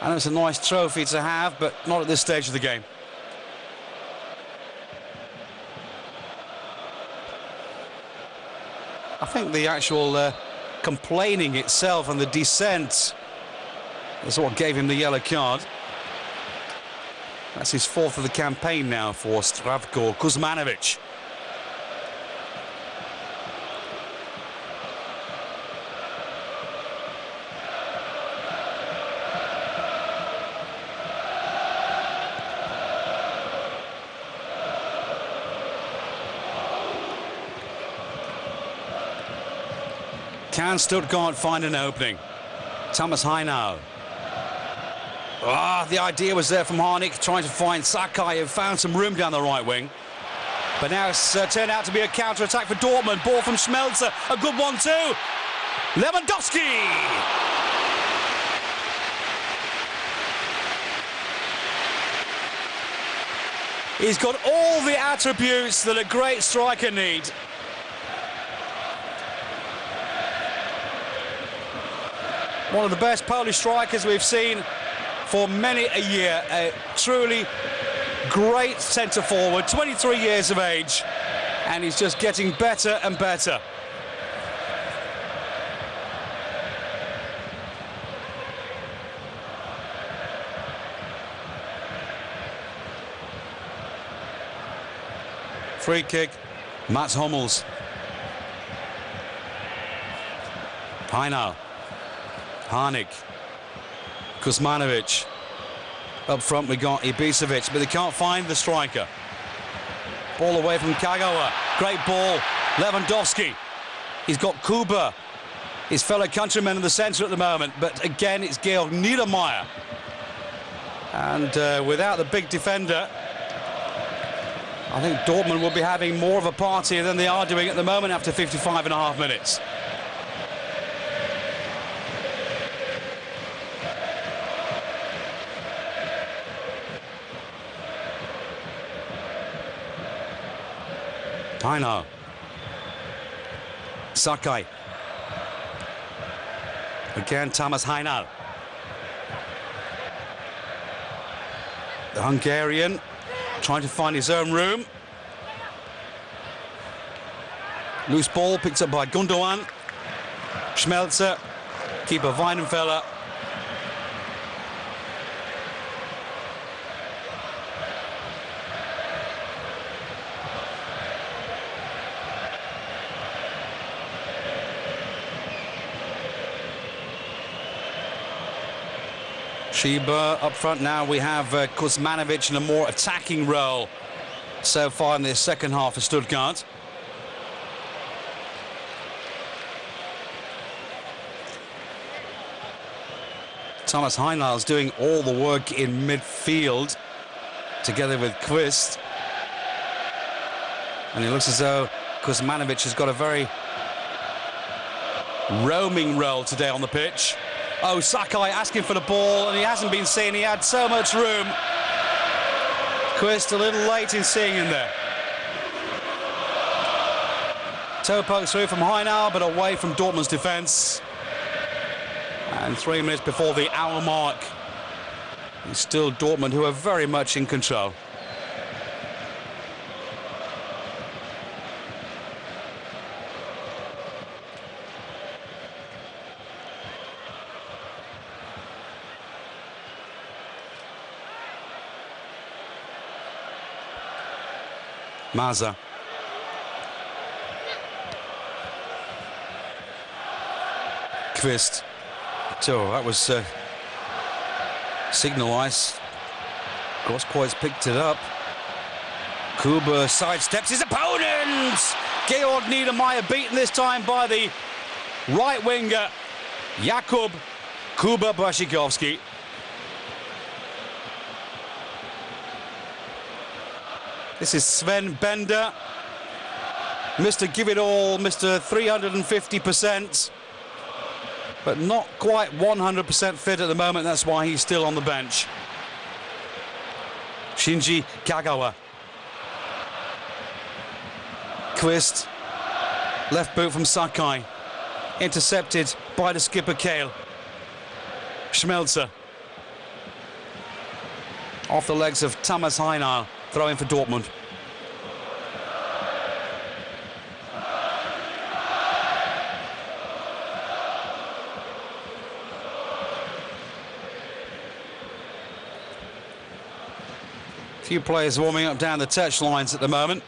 I know it's a nice trophy to have, but not at this stage of the game. I think the actual complaining itself and the dissent is what gave him the yellow card. That's his fourth of the campaign now for Zdravko Kuzmanovic. Can Stuttgart find an opening? Thomas Heinau. The idea was there from Harnik, trying to find Sakai, who found some room down the right wing. But now it's turned out to be a counter-attack for Dortmund. Ball from Schmelzer, a good one too. Lewandowski! He's got all the attributes that a great striker needs. One of the best Polish strikers we've seen for many a year. A truly great centre-forward, 23 years of age, and he's just getting better and better. Free kick, Mats Hummels. Heinau. Harnik. Kuzmanovic. Up front we got Ibisevic, but they can't find the striker. Ball away from Kagawa. Great ball. Lewandowski. He's got Kuba, his fellow countryman in the centre at the moment, but again it's Georg Niedermeyer. And without the big defender, I think Dortmund will be having more of a party than they are doing at the moment after 55.5 minutes. Heinau. Sakai. Again, Thomas Heinau. The Hungarian trying to find his own room. Loose ball picked up by Gundogan. Schmelzer. Keeper Weidenfeller. Sheba up front now. We have Kuzmanovic in a more attacking role so far in the second half of Stuttgart. Thomas Heinau is doing all the work in midfield together with Quist. And it looks as though Kuzmanovic has got a very roaming role today on the pitch. Oh, Sakai asking for the ball, and he hasn't been seen. He had so much room. Quist a little late in seeing him there. Toe pokes through from Heinau, but away from Dortmund's defence. And 3 minutes before the hour mark, it's still Dortmund who are very much in control. Maza. Quist. So that was signalised. Grospoit's picked it up. Kuba sidesteps his opponent. Georg Niedermeyer beaten this time by the right winger Jakub Kuba Błaszczykowski. This is Sven Bender, Mr. Give It All, Mr. 350%, but not quite 100% fit at the moment. That's why he's still on the bench. Shinji Kagawa. Quist, left boot from Sakai, intercepted by the skipper Kale. Schmelzer. Off the legs of Thomas Heinau. Throw in for Dortmund. Few players warming up down the touch lines at the moment.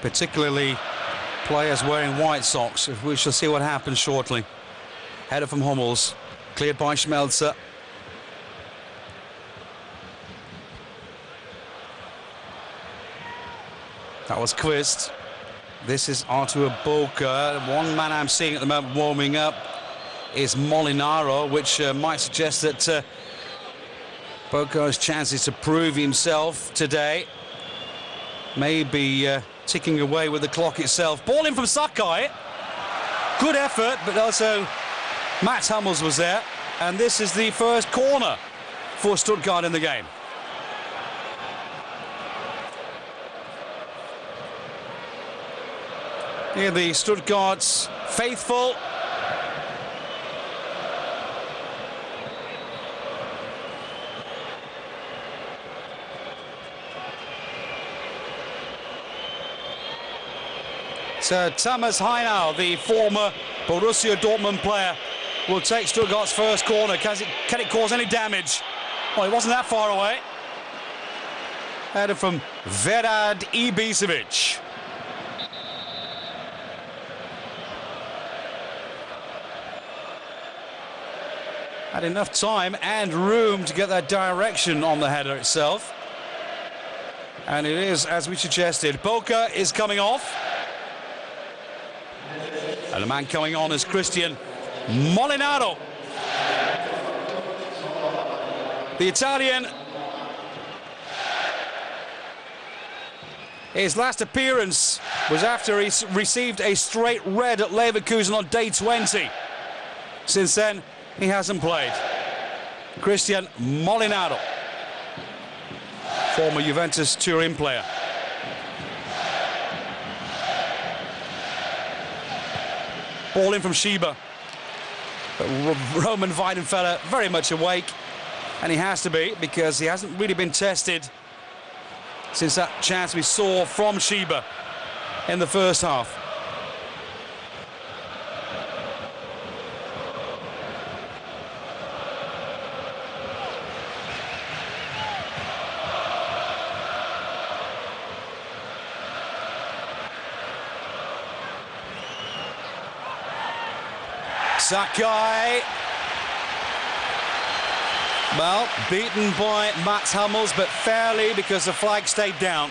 Particularly players wearing white socks. We shall see what happens shortly. Header from Hummels. Cleared by Schmelzer. That was Quist. This is Artur Boca. One man I'm seeing at the moment warming up is Molinaro, which might suggest that Boca's chances to prove himself today may be ticking away with the clock itself. Ball in from Sakai. Good effort, but also Mats Hummels was there. And this is the first corner for Stuttgart in the game. Here the Stuttgart's faithful. So Thomas Heinau, the former Borussia Dortmund player, will take Stuttgart's first corner. Can it cause any damage? Well, it wasn't that far away. Header from Vedad Ibisevic. Had enough time and room to get that direction on the header itself. And it is, as we suggested, Boca is coming off. And the man coming on is Christian Molinaro. The Italian. His last appearance was after he received a straight red at Leverkusen on day 20. Since then, he hasn't played. Christian Molinaro, former Juventus Turin player. Ball in from Schieber. But Roman Weidenfeller very much awake. And he has to be, because he hasn't really been tested since that chance we saw from Schieber in the first half. Sakai. Well, beaten by Mats Hummels, but fairly, because the flag stayed down.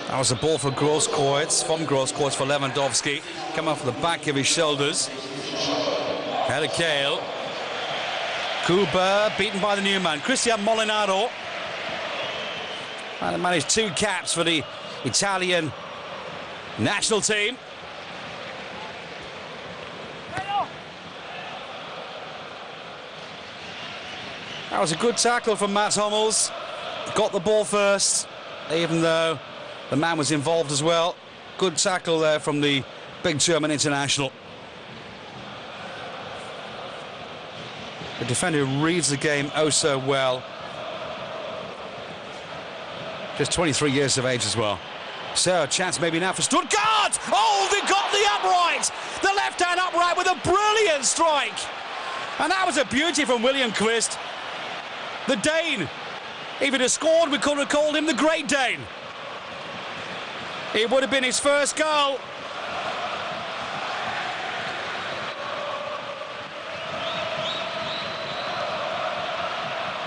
That was a ball for Grosskreutz, from Grosskreutz for Lewandowski. Come off the back of his shoulders. Had Kale. Cooper beaten by the new man, Cristian Molinaro. And managed 2 caps for the Italian national team. That was a good tackle from Mats Hummels. Got the ball first, even though the man was involved as well. Good tackle there from the big German international. The defender who reads the game oh so well. Just 23 years of age as well. So, a chance maybe now for Stuttgart! Oh, they got the upright! The left-hand upright with a brilliant strike! And that was a beauty from William Quist. The Dane. If he'd have scored, we could have called him the Great Dane. It would have been his first goal.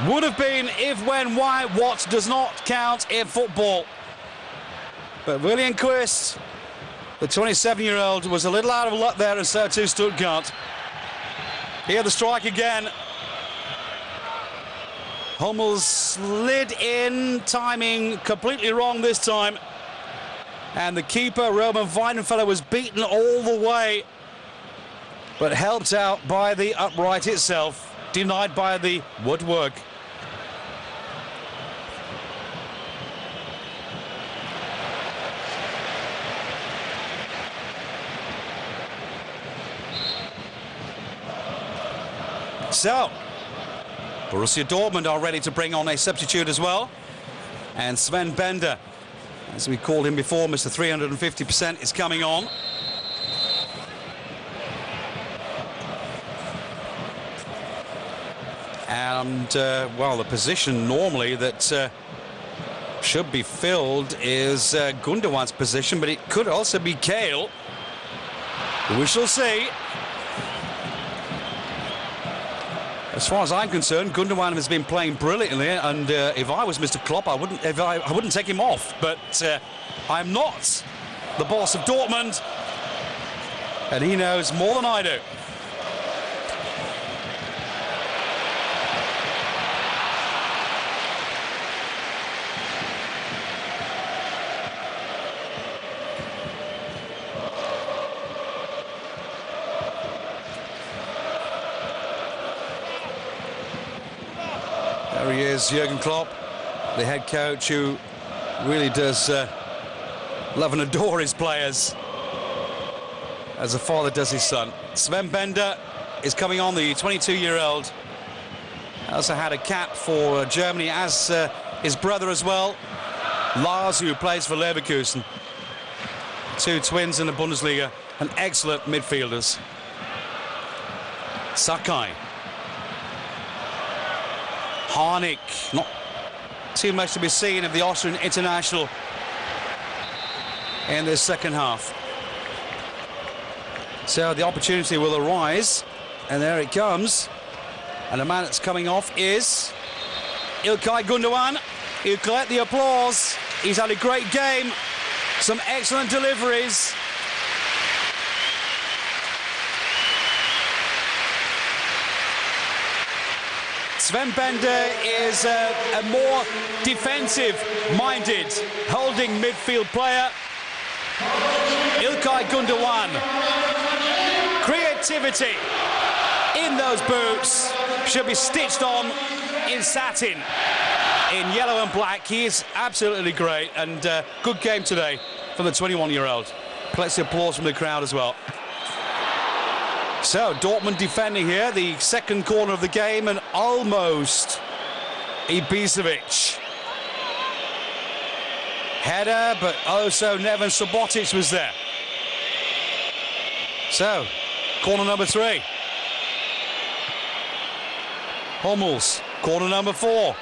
Would have been if, when, why, what does not count in football. But William Quist, the 27-year-old, was a little out of luck there, and so too Stuttgart. Here the strike again. Hummels slid in, timing completely wrong this time. And the keeper, Roman Weidenfeller, was beaten all the way, but helped out by the upright itself, denied by the woodwork. So, Borussia Dortmund are ready to bring on a substitute as well. And Sven Bender, as we called him before, Mr. 350%, is coming on. And, well, the position normally that should be filled is Gundogan's position, but it could also be Kale. We shall see. As far as I'm concerned, Gundogan has been playing brilliantly, and if I was Mr. Klopp, I wouldn't take him off. But I'm not the boss of Dortmund, and he knows more than I do. There he is, Jurgen Klopp, the head coach, who really does love and adore his players, as a father does his son. Sven Bender is coming on, the 22-year-old. Also had a cap for Germany, as his brother as well, Lars, who plays for Leverkusen. 2 twins in the Bundesliga, and excellent midfielders. Sakai. Harnik, not too much to be seen of the Austrian international in this second half. So the opportunity will arise, and there it comes. And the man that's coming off is İlkay Gundogan. He'll collect the applause. He's had a great game, some excellent deliveries. Sven Bender is a more defensive-minded holding midfield player. İlkay Gundogan. Creativity in those boots should be stitched on in satin, in yellow and black. He is absolutely great, and good game today from the 21-year-old. Plenty of applause from the crowd as well. So Dortmund defending here, the second corner of the game, and almost Ibisevic. Header, but also Neven Subotic was there. So, corner number 3. Hummels, corner number 4.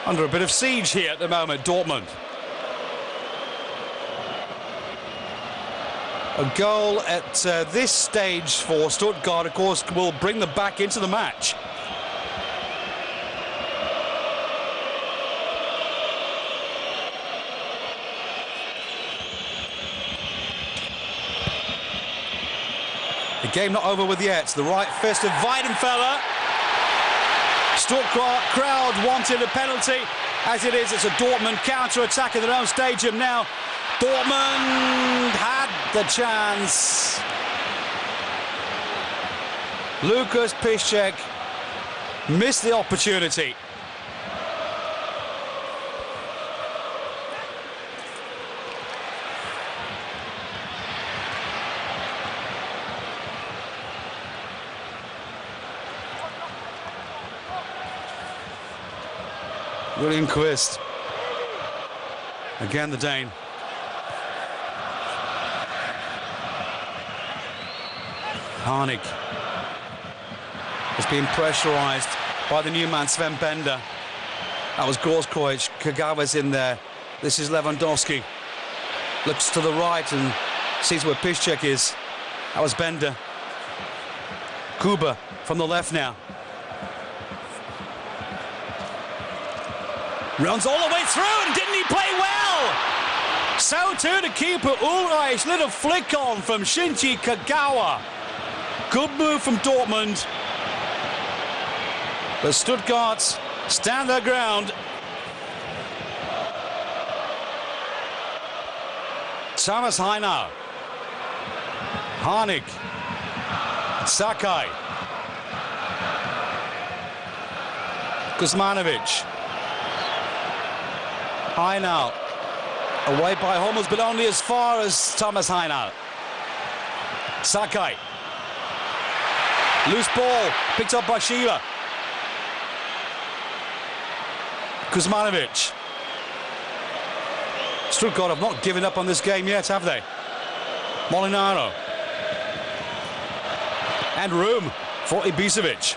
Under a bit of siege here at the moment, Dortmund. A goal at this stage for Stuttgart, of course, will bring them back into the match. The game not over with yet. The right fist of Weidenfeller. Stuttgart crowd wanted a penalty. As it is, it's a Dortmund counter-attack in their own stadium now. Dortmund had the chance. Lucas Piszczek missed the opportunity. William Quist. Again the Dane. Harnik has been pressurised by the new man Sven Bender. That was Gorskovic. Kagawa's in there. This is Lewandowski. Looks to the right and sees where Piszczek is. That was Bender. Kuba from the left now. Runs all the way through, and didn't he play well? So too the keeper Ulreich. Little flick on from Shinji Kagawa. Good move from Dortmund. The Stuttgart stand their ground. Thomas Hainau. Harnik. Sakai. Kuzmanovic. Hainau. Away by Hummels, but only as far as Thomas Hainau. Sakai. Loose ball, picked up by Shiva. Kuzmanovic. Stuttgart have not given up on this game yet, have they? Molinaro. And room for Ibisevic.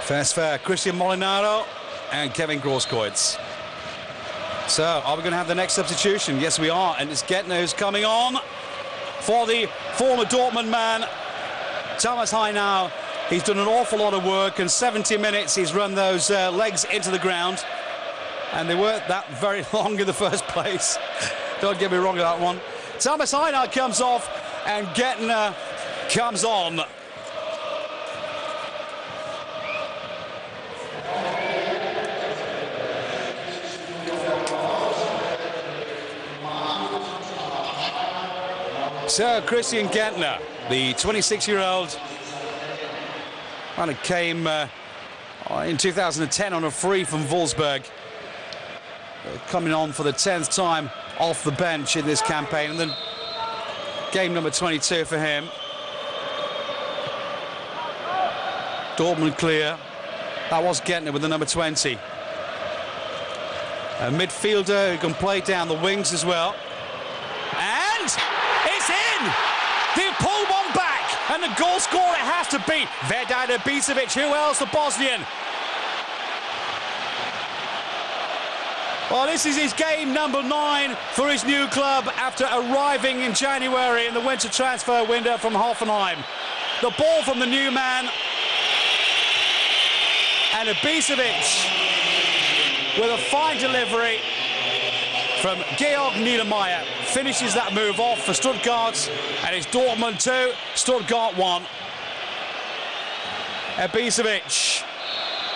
Fast fair, Christian Molinaro and Kevin Grosskreutz. So, are we going to have the next substitution? Yes, we are, and it's Gettner who's coming on for the former Dortmund man, Thomas Hainau. He's done an awful lot of work, and 70 minutes he's run those legs into the ground, and they weren't that very long in the first place. Don't get me wrong on that one. Thomas Hainau comes off, and Gettner comes on. So, Christian Gettner, the 26-year-old, kind of came in 2010 on a free from Wolfsburg, coming on for the 10th time off the bench in this campaign, and then game number 22 for him. Dortmund clear. That was Gettner with the number 20. A midfielder who can play down the wings as well. And it's in! They've pulled one back, and the goal scorer has to be Vedran Ibisevic. Who else? The Bosnian. Well, this is his game number 9 for his new club after arriving in January in the winter transfer window from Hoffenheim. The ball from the new man, and Ibisevic with a fine delivery from Georg Niedermayer. finishes that move off for Stuttgart, and it's Dortmund 2, Stuttgart 1. Ibisevic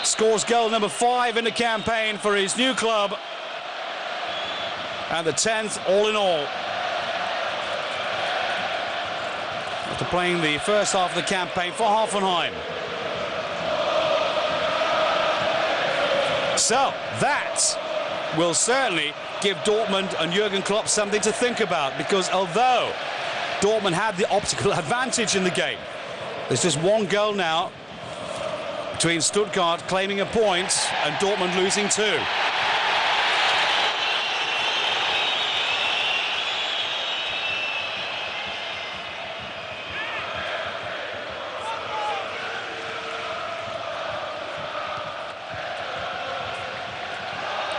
scores goal number 5 in the campaign for his new club, and the 10th all in all. After playing the first half of the campaign for Hoffenheim. So that will certainly give Dortmund and Jurgen Klopp something to think about, because although Dortmund had the optical advantage in the game, there's just one goal now between Stuttgart claiming a point and Dortmund losing 2.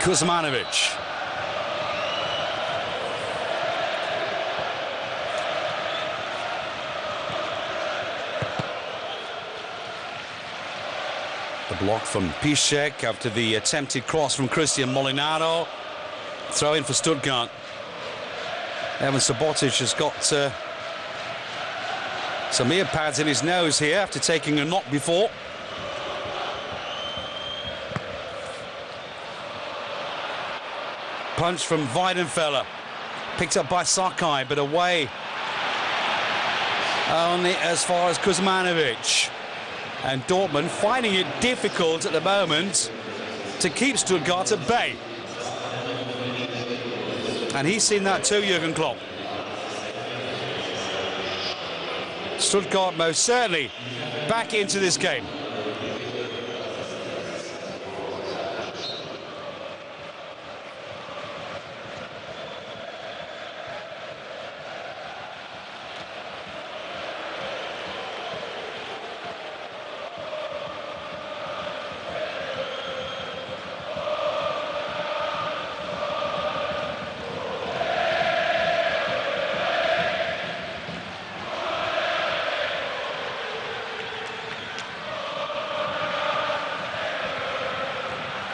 Kuzmanovic. The block from Piszczek after the attempted cross from Christian Molinaro. Throw in for Stuttgart. Evan Subotic has got some ear pads in his nose here after taking a knock before. Punch from Weidenfeller, picked up by Sakai, but away only as far as Kuzmanovic. And Dortmund finding it difficult at the moment to keep Stuttgart at bay. And he's seen that too, Jurgen Klopp. Stuttgart most certainly back into this game.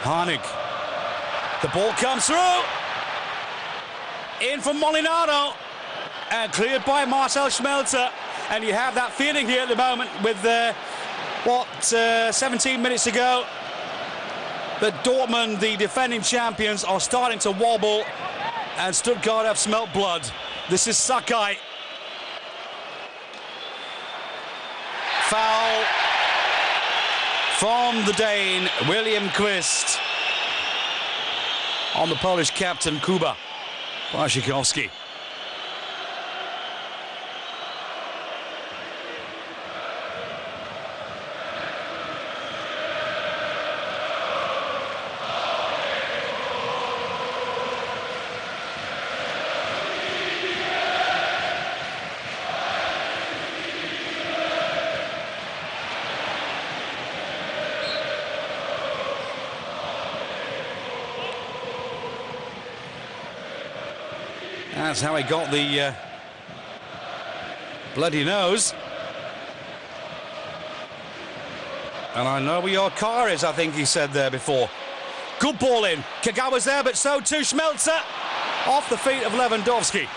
Harnik. The ball comes through. In from Molinaro. And cleared by Marcel Schmelzer. And you have that feeling here at the moment with, 17 minutes to go, that Dortmund, the defending champions, are starting to wobble. And Stuttgart have smelt blood. This is Sakai. Foul from the Dane, William Quist, on the Polish captain, Kuba Błaszczykowski. That's how he got the bloody nose. And I know where your car is, I think he said there before. Good ball in. Kagawa's there, but so too Schmelzer. Off the feet of Lewandowski.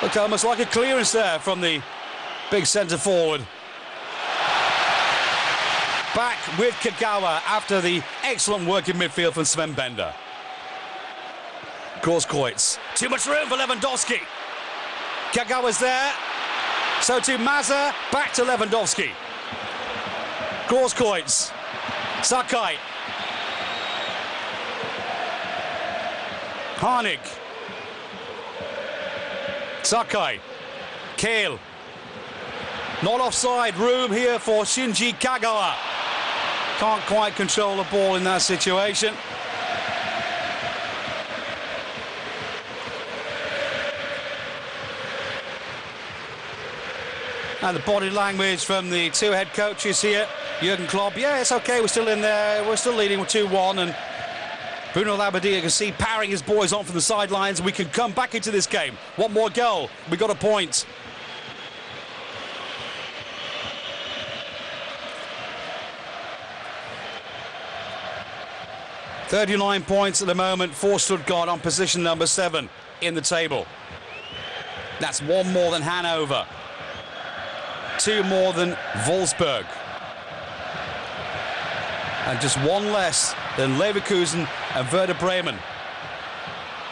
Looked almost like a clearance there from the big centre forward. Back with Kagawa after the excellent work in midfield from Sven Bender. Grosskreutz. Too much room for Lewandowski. Kagawa's there. So too Mazza. Back to Lewandowski. Grosskreutz. Sakai. Harnik. Sakai. Kale. Not offside. Room here for Shinji Kagawa. Can't quite control the ball in that situation. And the body language from the two head coaches here. Jurgen Klopp, yeah, it's okay, we're still in there, we're still leading with 2-1, and Bruno Labbadia can see powering his boys on from the sidelines. We can come back into this game. One more goal, we got a point. £39 points at the moment for Stuttgart on position number 7 in the table. That's one more than Hanover. Two more than Wolfsburg. And just one less than Leverkusen and Werder Bremen,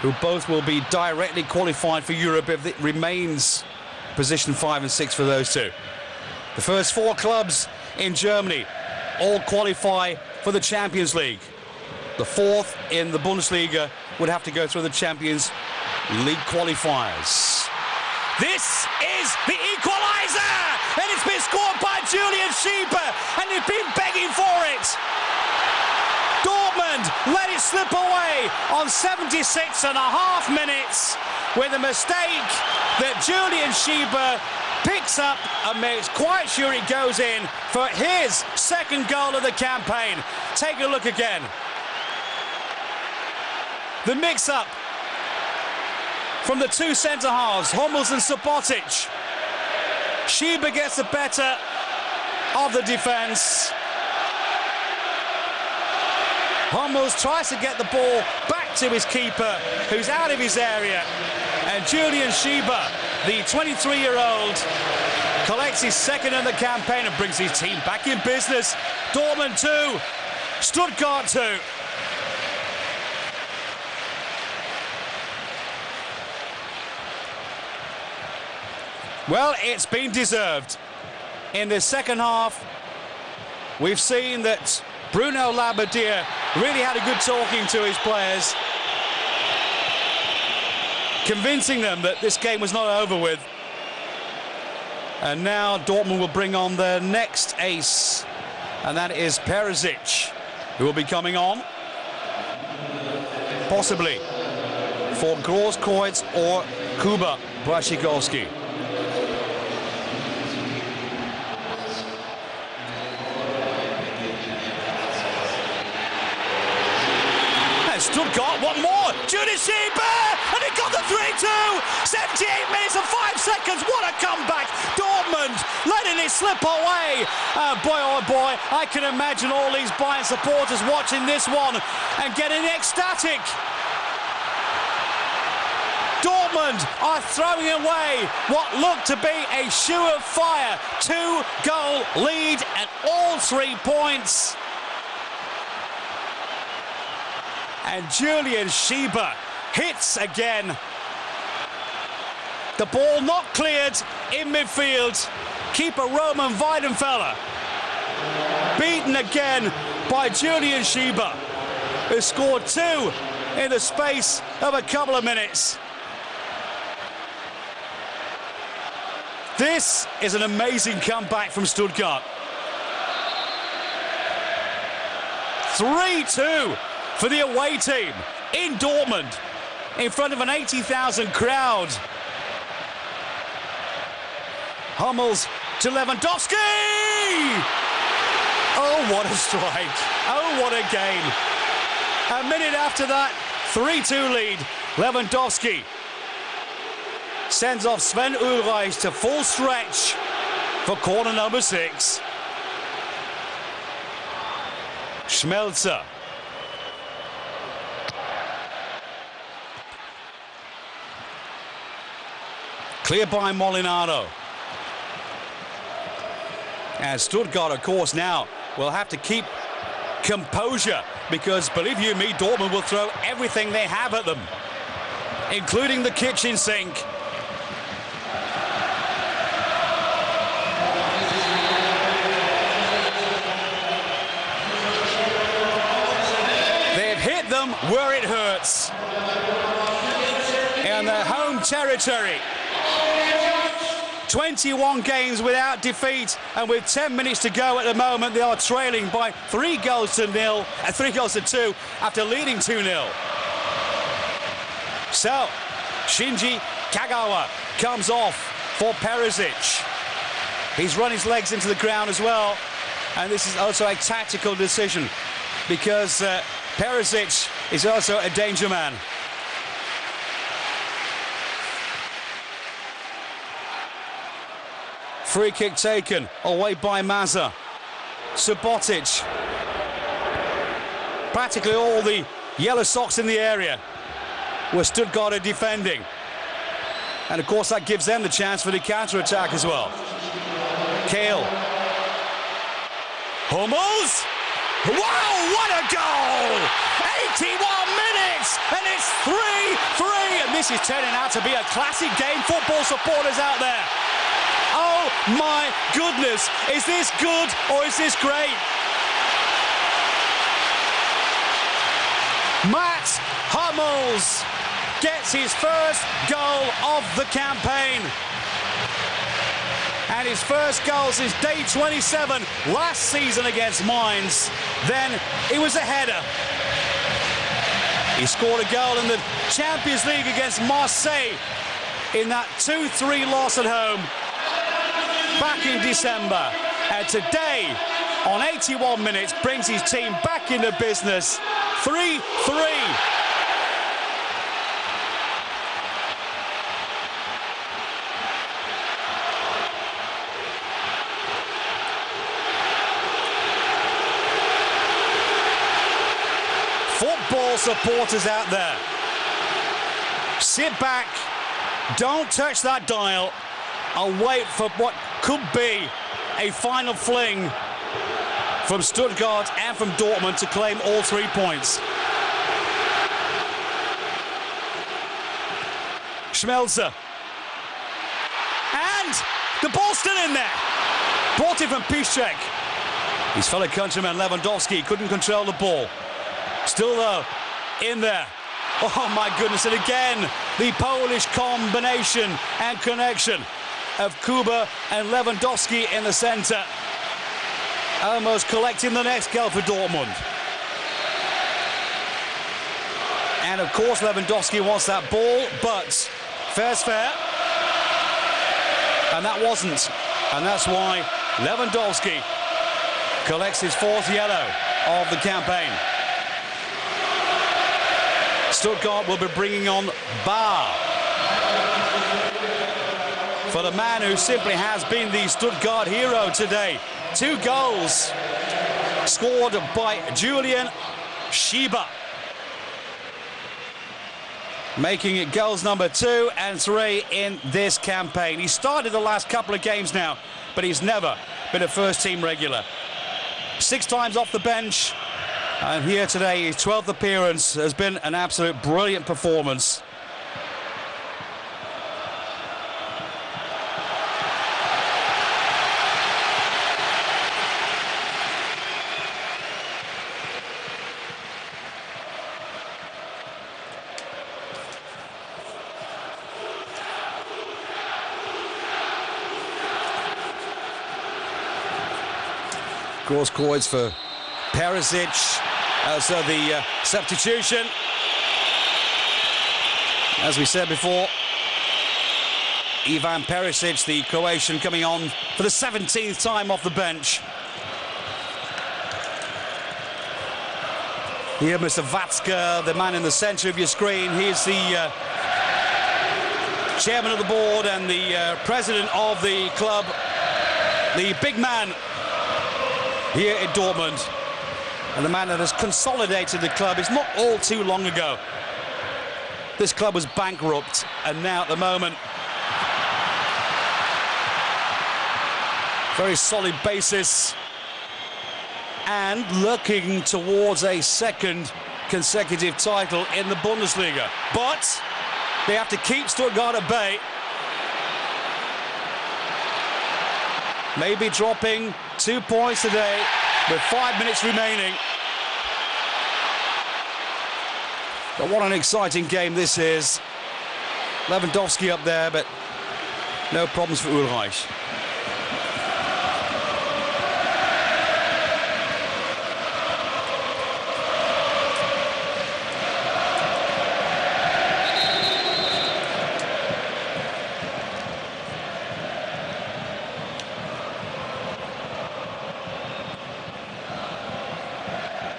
who both will be directly qualified for Europe if it remains position 5 and 6 for those two. The first 4 clubs in Germany all qualify for the Champions League. The 4th in the Bundesliga would have to go through the Champions League qualifiers. This is the equaliser, and it's been scored by Julian Schieber, and they've been begging for it. Dortmund let it slip away on 76.5 minutes with a mistake that Julian Schieber picks up and makes quite sure it goes in for his second goal of the campaign. Take a look again. The mix-up from the two centre-halves, Hummels and Subotic. Schieber gets the better of the defence. Hummels tries to get the ball back to his keeper, who's out of his area. And Julian Schieber, the 23-year-old, collects his second in the campaign and brings his team back in business. Dortmund 2, Stuttgart 2. Well, it's been deserved. In the second half, we've seen that Bruno Labbadia really had a good talking to his players, convincing them that this game was not over with. And now Dortmund will bring on their next ace, and that is Perisic, who will be coming on, possibly for Großkreuz or Kuba Błaszczykowski. Stuttgart, one more. Julian Schieber, and he got the 3-2. 78 minutes and 5 seconds. What a comeback. Dortmund letting it slip away. Boy, oh boy, I can imagine all these Bayern supporters watching this one and getting ecstatic. Dortmund are throwing away what looked to be a surefire 2-goal lead and all 3 points. And Julian Schieber hits again. The ball not cleared in midfield. Keeper Roman Weidenfeller beaten again by Julian Schieber, who scored 2 in the space of a couple of minutes. This is an amazing comeback from Stuttgart. 3-2 for the away team in Dortmund, in front of an 80,000 crowd. Hummels to Lewandowski! Oh, what a strike. Oh, what a game. A minute after that, 3-2 lead. Lewandowski sends off Sven Ulreich to full stretch for corner number 6. Schmelzer. Clear by Molinaro. And Stuttgart, of course, now will have to keep composure because, believe you me, Dortmund will throw everything they have at them, including the kitchen sink. They've hit them where it hurts. In their home territory. 21 games without defeat, and with 10 minutes to go at the moment, they are trailing by 3 goals to 2 after leading 2-0. So, Shinji Kagawa comes off for Perisic. He's run his legs into the ground as well, and this is also a tactical decision because Perisic is also a danger man. Free kick taken away by Mazza. Subotic. Practically all the yellow socks in the area were Stuttgart defending. And of course that gives them the chance for the counter-attack as well. Kale. Hummels. Wow, what a goal! 81 minutes, and it's 3-3. And this is turning out to be a classic game, football supporters out there. Oh my goodness, is this good or is this great? Mats Hummels gets his first goal of the campaign. And his first goal since day 27 last season against Mainz. Then it was a header. He scored a goal in the Champions League against Marseille in that 2-3 loss at home back in December. And today, on 81 minutes, brings his team back into business. 3-3. Football supporters out there, sit back, don't touch that dial, and wait for what could be a final fling from Stuttgart and from Dortmund to claim all 3 points. Schmelzer. And the ball's still in there. Brought in from Piszczek. His fellow countryman Lewandowski couldn't control the ball. Still though, in there. Oh my goodness, and again, the Polish combination and connection of Kuba and Lewandowski in the centre. Almost collecting the next goal for Dortmund. And of course Lewandowski wants that ball, but fair's fair. And that wasn't. And that's why Lewandowski collects his 4th yellow of the campaign. Stuttgart will be bringing on Bar. For the man who simply has been the Stuttgart hero today. 2 goals scored by Julian Schieber. Making it goals number 2 and 3 in this campaign. He started the last couple of games now, but he's never been a first-team regular. 6 times off the bench. And here today, his 12th appearance has been an absolute brilliant performance. Cross courts for Perisic. So the substitution, as we said before, Ivan Perisic, the Croatian, coming on for the 17th time off the bench. Here, Mr. Vatska, the man in the centre of your screen. He's the chairman of the board and the president of the club, the big man here in Dortmund. And the man that has consolidated the club is not all too long ago. This club was bankrupt, and now at the moment, very solid basis, and looking towards a 2nd consecutive title in the Bundesliga. But they have to keep Stuttgart at bay. Maybe dropping 2 points today with 5 minutes remaining. But what an exciting game this is. Lewandowski up there, but no problems for Ulreich.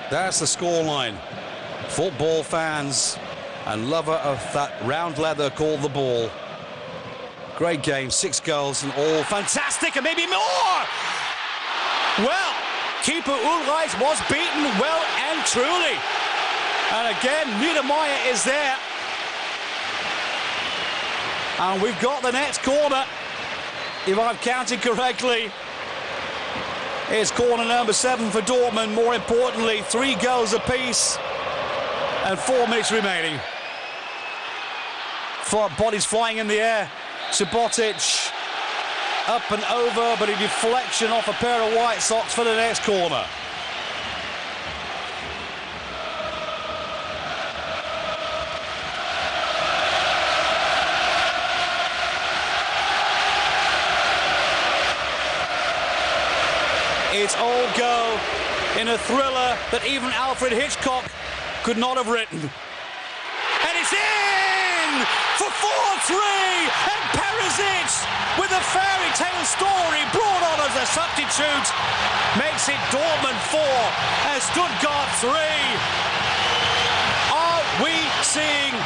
That's the scoreline. Football fans and lover of that round leather called the ball. Great game, 6 goals and all fantastic, and maybe more! Well, keeper Ulreich was beaten well and truly. And again, Niedermeyer is there. And we've got the next corner, if I've counted correctly. It's corner number 7 for Dortmund. More importantly, 3 goals apiece and 4 minutes remaining. Bodies flying in the air. Subotic up and over, but a deflection off a pair of white socks for the next corner. It's all go in a thriller that even Alfred Hitchcock could not have written. And it's in for 4-3, and Perisic, with a fairy tale story brought on as a substitute, makes it Dortmund 4 and Stuttgart 3. Are we seeing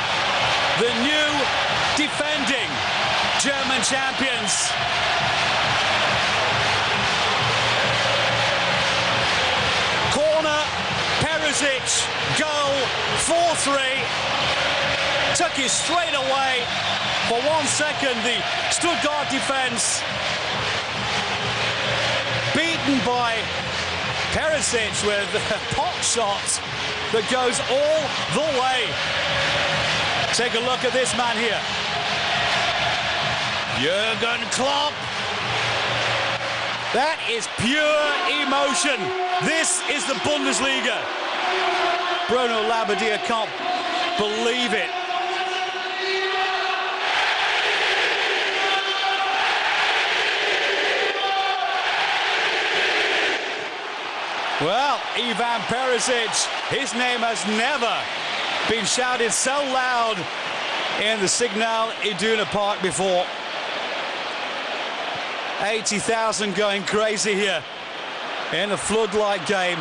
the new defending German champions? Perisic, goal, 4-3. Took it straight away. For 1 second, the Stuttgart defence beaten by Perisic with a pot shot that goes all the way. Take a look at this man here. Jurgen Klopp. That is pure emotion. This is the Bundesliga. Bruno Labbadia can't believe it. Well, Ivan Perisic, his name has never been shouted so loud in the Signal Iduna Park before. 80,000 going crazy here in a floodlight game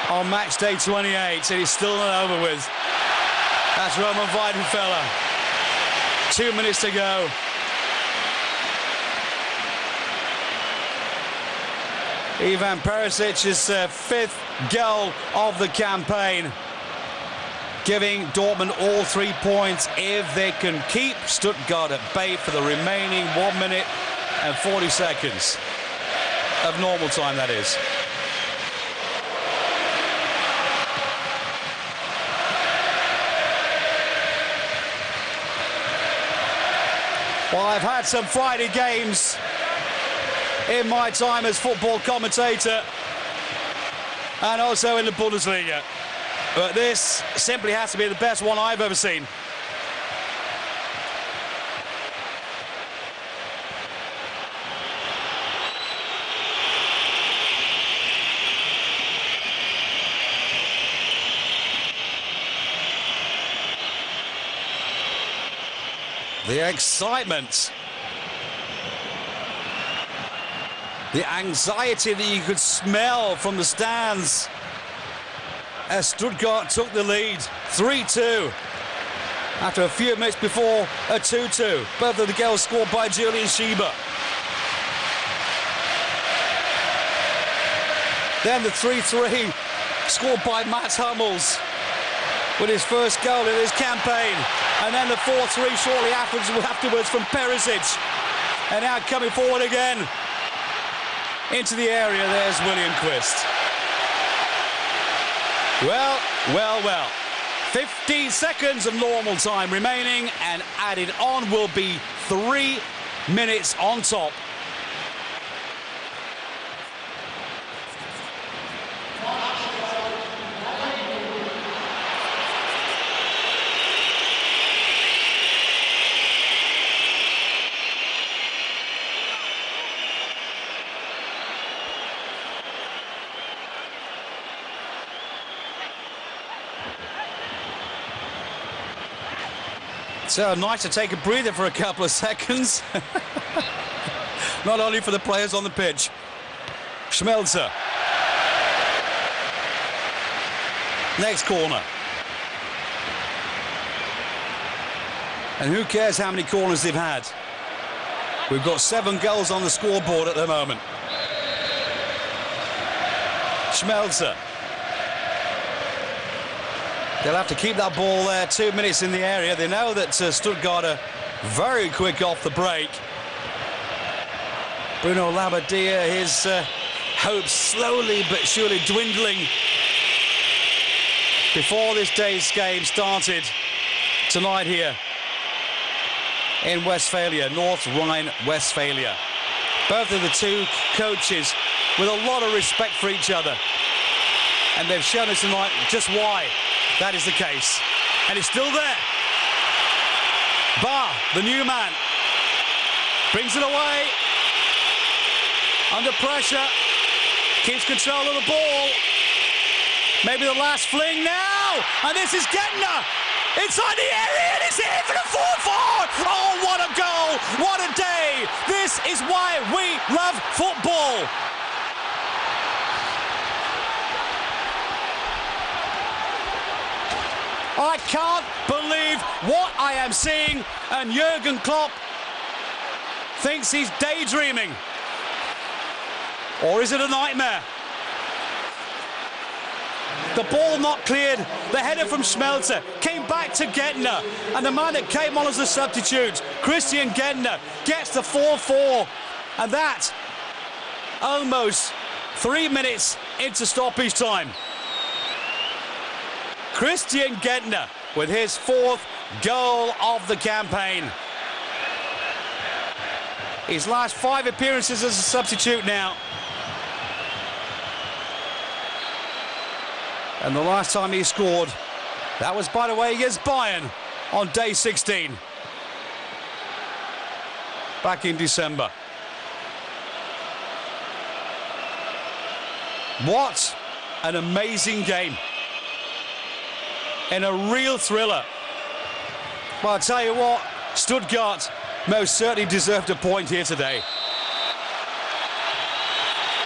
on match day 28, and it's still not over with. That's Roman Weidenfeller. 2 minutes to go. Ivan Perisic's 5th goal of the campaign, giving Dortmund all 3 points if they can keep Stuttgart at bay for the remaining 1 minute and 40 seconds of normal time, that is. Well, I've had some Friday games in my time as football commentator and also in the Bundesliga, but this simply has to be the best one I've ever seen. The excitement, the anxiety that you could smell from the stands as Stuttgart took the lead, 3-2, after a few minutes before a 2-2. Both of the goals scored by Julian Schieber. Then the 3-3 scored by Mats Hummels with his first goal in his campaign. And then the 4-3 shortly afterwards from Perisic. And now coming forward again into the area, there's William Quist. Well. 15 seconds of normal time remaining, and added on will be 3 minutes on top. So nice to take a breather for a couple of seconds. Not only for the players on the pitch. Schmelzer. Next corner. And who cares how many corners they've had? We've got 7 goals on the scoreboard at the moment. Schmelzer. They'll have to keep that ball there, 2 minutes in the area. They know that Stuttgart are very quick off the break. Bruno Labbadia, his hopes slowly but surely dwindling before this day's game started tonight here in Westphalia, North Rhine-Westphalia. Both of the two coaches with a lot of respect for each other. And they've shown us tonight just why that is the case. And it's still there. Barr, the new man, brings it away. Under pressure, keeps control of the ball. Maybe the last fling now, and this is Gettner inside the area, and it's here for the 4-4. Oh, what a goal, what a day. This is why we love football. I can't believe what I am seeing, and Jurgen Klopp thinks he's daydreaming. Or is it a nightmare? The ball not cleared, the header from Schmelzer came back to Gettner, and the man that came on as a substitute, Christian Gettner, gets the 4-4, and that almost 3 minutes into stoppage time. Christian Gettner with his 4th goal of the campaign. His last 5 appearances as a substitute now. And the last time he scored, that was, by the way, against Bayern on day 16. Back in December. What an amazing game. And a real thriller. But I'll tell you what, Stuttgart most certainly deserved a point here today.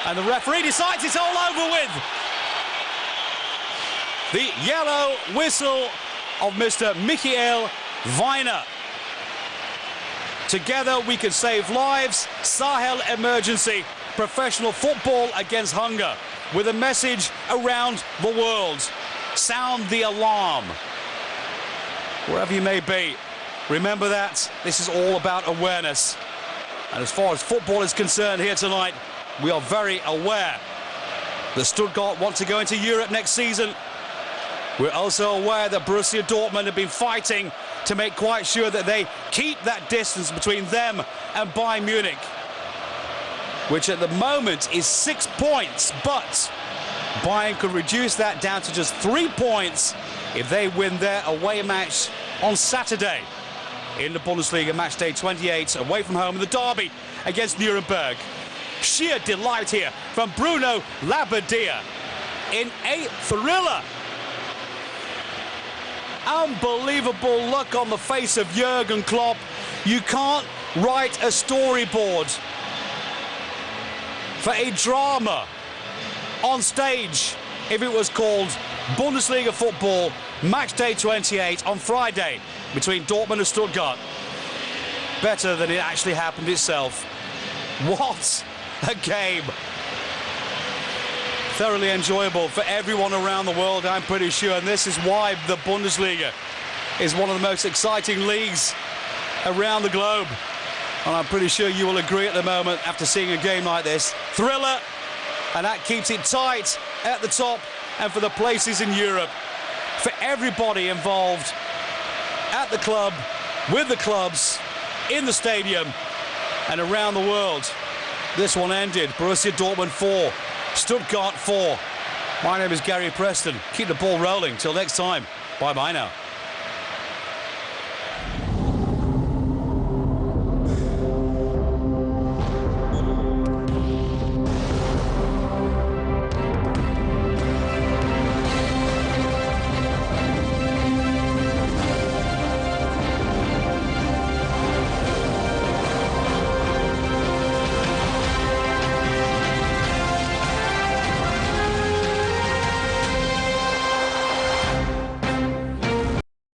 And the referee decides it's all over with. The yellow whistle of Mr. Michael Weiner. Together we can save lives. Sahel emergency. Professional football against hunger. With a message around the world. Sound the alarm. Wherever you may be, remember that this is all about awareness. And as far as football is concerned here tonight, we are very aware that Stuttgart want to go into Europe next season. We're also aware that Borussia Dortmund have been fighting to make quite sure that they keep that distance between them and Bayern Munich, which at the moment is 6 points, but Bayern could reduce that down to just 3 points if they win their away match on Saturday in the Bundesliga, match day 28, away from home in the derby against Nuremberg. Sheer delight here from Bruno Labbadia in a thriller. Unbelievable look on the face of Jurgen Klopp. You can't write a storyboard for a drama on stage if it was called Bundesliga football, match day 28 on Friday between Dortmund and Stuttgart. Better than it actually happened itself. What a game. Thoroughly enjoyable for everyone around the world, I'm pretty sure, and this is why the Bundesliga is one of the most exciting leagues around the globe. And I'm pretty sure you will agree at the moment after seeing a game like this. Thriller, and that keeps it tight at the top and for the places in Europe. For everybody involved at the club, with the clubs, in the stadium and around the world. This one ended, Borussia Dortmund 4, Stuttgart 4. My name is Gary Preston. Keep the ball rolling. Till next time. Bye-bye now.